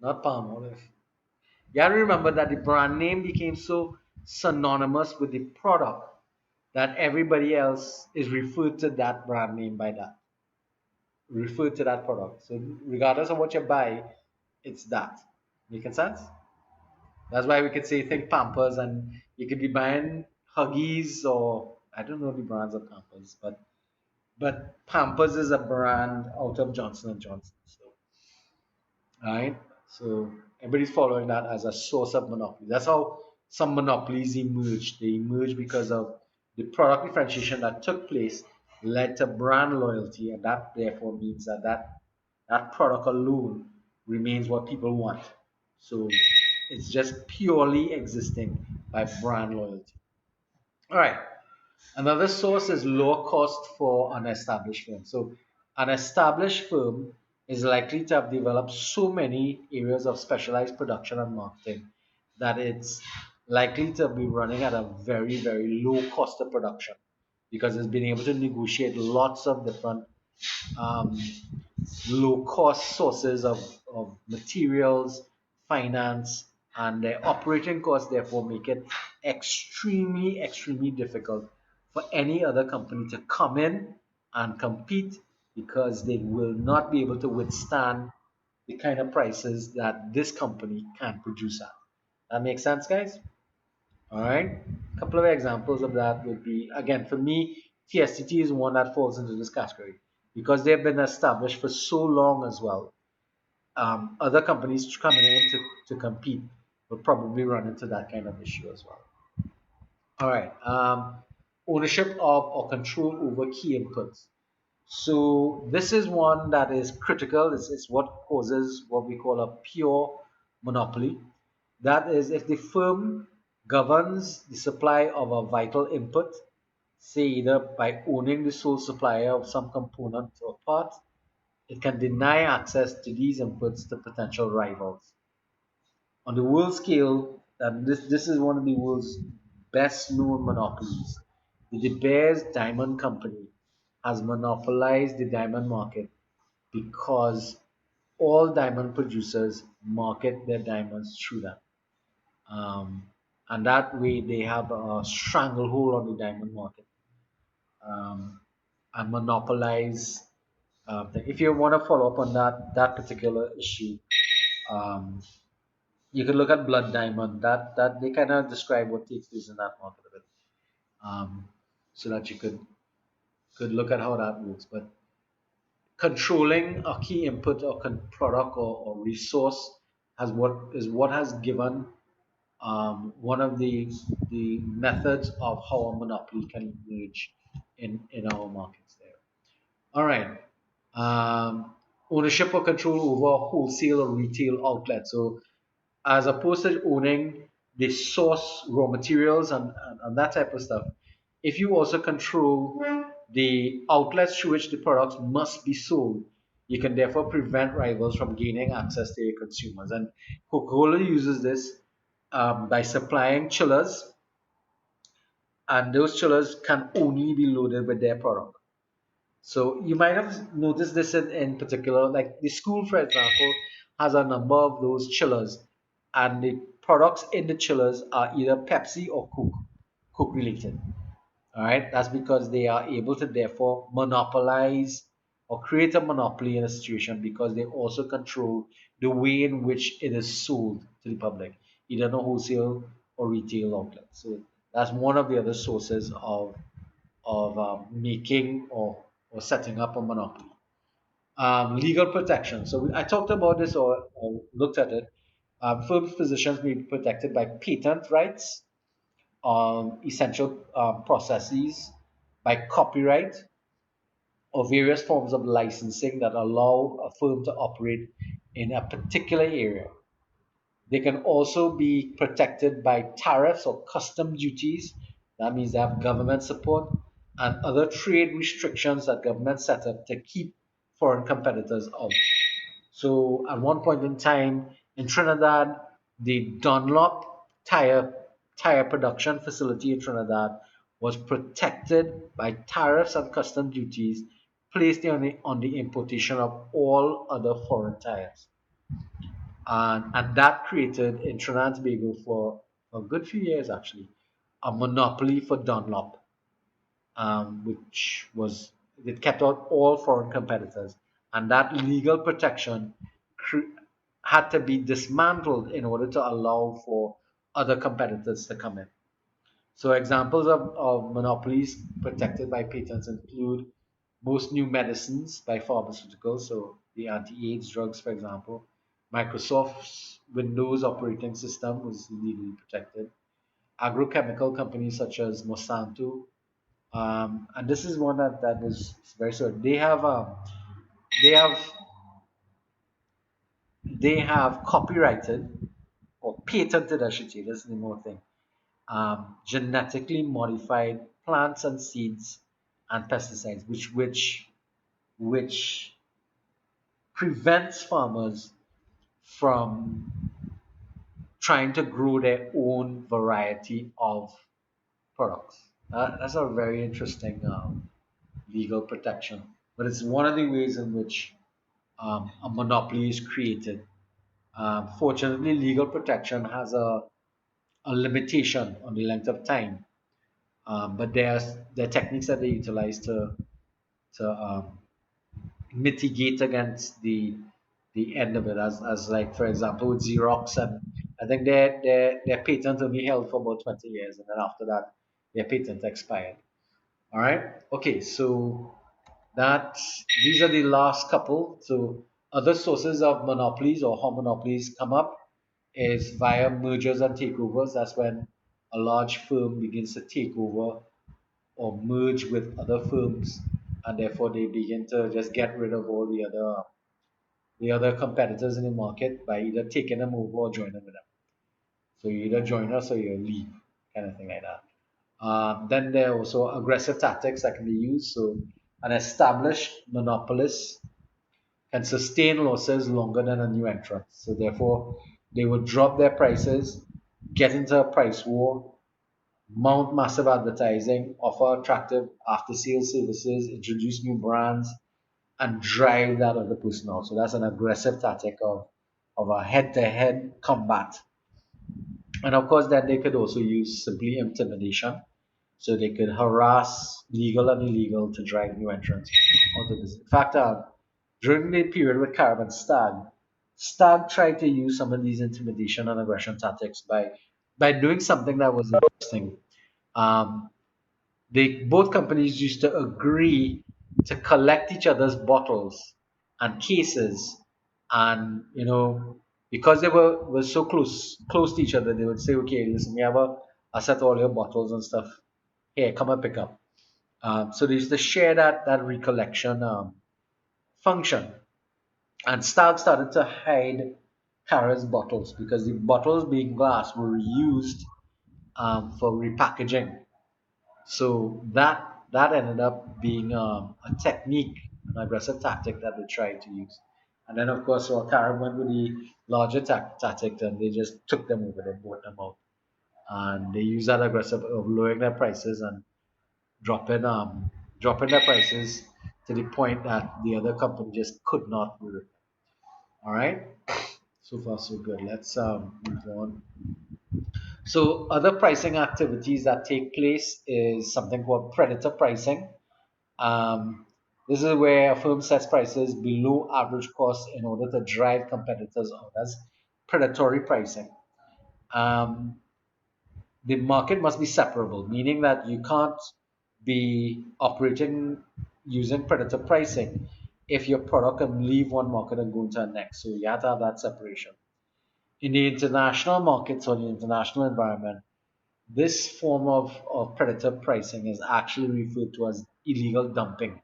Not palm olive. You gotta remember that the brand name became so synonymous with the product that everybody else is referred to that brand name by that, referred to that product. So regardless of what you buy, it's that. Making sense? That's why we could say think Pampers, and you could be buying Huggies or I don't know the brands of Pampers, but Pampers is a brand out of Johnson and Johnson. So right? So everybody's following that as a source of monopoly. That's how some monopolies emerged. They emerged because of the product differentiation that took place led to brand loyalty, and that therefore means that product alone remains what people want. So it's just purely existing by brand loyalty. All right. Another source is lower cost for an established firm. So, an established firm is likely to have developed so many areas of specialized production and marketing that it's likely to be running at a very, very low cost of production because it's been able to negotiate lots of different um, low cost sources of materials, finance, and their operating costs therefore make it extremely, extremely difficult for any other company to come in and compete because they will not be able to withstand the kind of prices that this company can produce at. That makes sense, guys? All right. A couple of examples of that would be again for me, TSTT is one that falls into this category because they've been established for so long as well. Other companies coming in to compete will probably run into that kind of issue as well. All right. Ownership of or control over key inputs. So this is one that is critical. It's what causes what we call a pure monopoly. That is, if the firm governs the supply of a vital input, say either by owning the sole supplier of some component or part, it can deny access to these inputs to potential rivals. On the world scale, and this is one of the world's best known monopolies. The De Beers Diamond Company has monopolized the diamond market because all diamond producers market their diamonds through them. Um, and that way they have a stranglehold on the diamond market, um, and monopolize. If you want to follow up on that particular issue, um, you can look at Blood Diamond. That they kind of describe what takes place in that market a bit, so that you could look at how that works. But controlling a key input or product or resource what has given one of the methods of how a monopoly can emerge in our markets there. All right. Ownership or control over wholesale or retail outlets. So as opposed to owning the source raw materials and that type of stuff, if you also control the outlets through which the products must be sold, you can therefore prevent rivals from gaining access to your consumers. And Coca-Cola uses this by supplying chillers, and those chillers can only be loaded with their product. So you might have noticed this in particular, like the school, for example, has a number of those chillers, and the products in the chillers are either Pepsi or Coke related. All right, that's because they are able to therefore monopolize or create a monopoly in a situation because they also control the way in which it is sold to the public, either in a wholesale or retail outlet. So that's one of the other sources of making or setting up a monopoly. Legal protection. So I talked about this or looked at it. Firms, physicians may be protected by patent rights on essential processes, by copyright, or various forms of licensing that allow a firm to operate in a particular area. They can also be protected by tariffs or custom duties. That means they have government support and other trade restrictions that government set up to keep foreign competitors out. So at one point in time in Trinidad, the Dunlop tire production facility in Trinidad was protected by tariffs and custom duties placed on the importation of all other foreign tires. And that created in Trinidad and Tobago for a good few years actually a monopoly for Dunlop, which was it kept out all foreign competitors, and that legal protection had to be dismantled in order to allow for other competitors to come in. So examples of monopolies protected by patents include most new medicines by pharmaceuticals, so the anti-AIDS drugs, for example. Microsoft's Windows operating system was legally protected. Agrochemical companies such as Monsanto, and this is one that is very certain. They have they have copyrighted or patented, I should say, this is the more thing, genetically modified plants and seeds and pesticides, which prevents farmers from trying to grow their own variety of products. That's a very interesting legal protection, but it's one of the ways in which a monopoly is created. Fortunately, legal protection has a limitation on the length of time, but there are techniques that they utilize to mitigate against the end of it, as like for example with Xerox, and I think their patent only held for about 20 years, and then after that their patent expired. All right. Okay. So that these are the last couple. So other sources of monopolies or how monopolies come up is via mergers and takeovers. That's when a large firm begins to take over or merge with other firms, and therefore they begin to just get rid of all the other the other competitors in the market by either taking them over or joining with them. So you either join us or you leave, kind of thing like that. Then there are also aggressive tactics that can be used. So an established monopolist can sustain losses longer than a new entrant. So therefore, they will drop their prices, get into a price war, mount massive advertising, offer attractive after-sales services, introduce new brands, and drive that other person out. So that's an aggressive tactic of a head-to-head combat. And of course, then they could also use simply intimidation. So they could harass legal and illegal to drive new entrants onto this. In fact, during the period with Carib and Stag tried to use some of these intimidation and aggression tactics by doing something that was interesting. Um, both companies used to agree to collect each other's bottles and cases, and because they were so close to each other, they would say, okay, listen, we have a set all your bottles and stuff here, come and pick up. So they used to share that recollection function. And Stark started to hide Kara's bottles because the bottles being glass were reused for repackaging. So that ended up being a technique, an aggressive tactic that they tried to use. And then of course, Kara went with the larger tactic, and they just took them over, they bought them out, and they used that aggressive of lowering their prices and dropping dropping their prices to the point that the other company just could not work. All right, so far so good. Let's move on. So other pricing activities that take place is something called predator pricing. Um, this is where a firm sets prices below average cost in order to drive competitors out. That's predatory pricing. Um, the market must be separable, meaning that you can't be operating using predator pricing if your product can leave one market and go into the next. So you have to have that separation. In the international markets or the international environment, this form of predator pricing is actually referred to as illegal dumping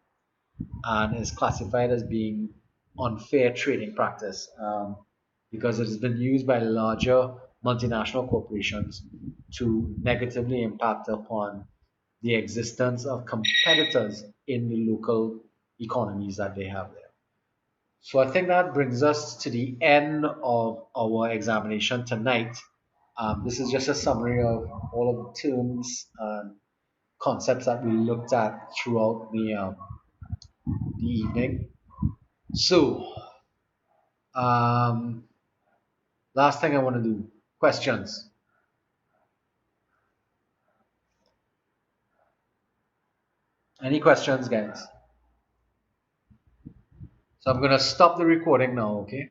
and is classified as being unfair trading practice, because it has been used by larger multinational corporations to negatively impact upon the existence of competitors in the local economies that they have there. So I think that brings us to the end of our examination tonight. This is just a summary of all of the terms and concepts that we looked at throughout the evening. So, um, last thing I want to do, questions. Any questions, guys? So I'm going to stop the recording now, okay?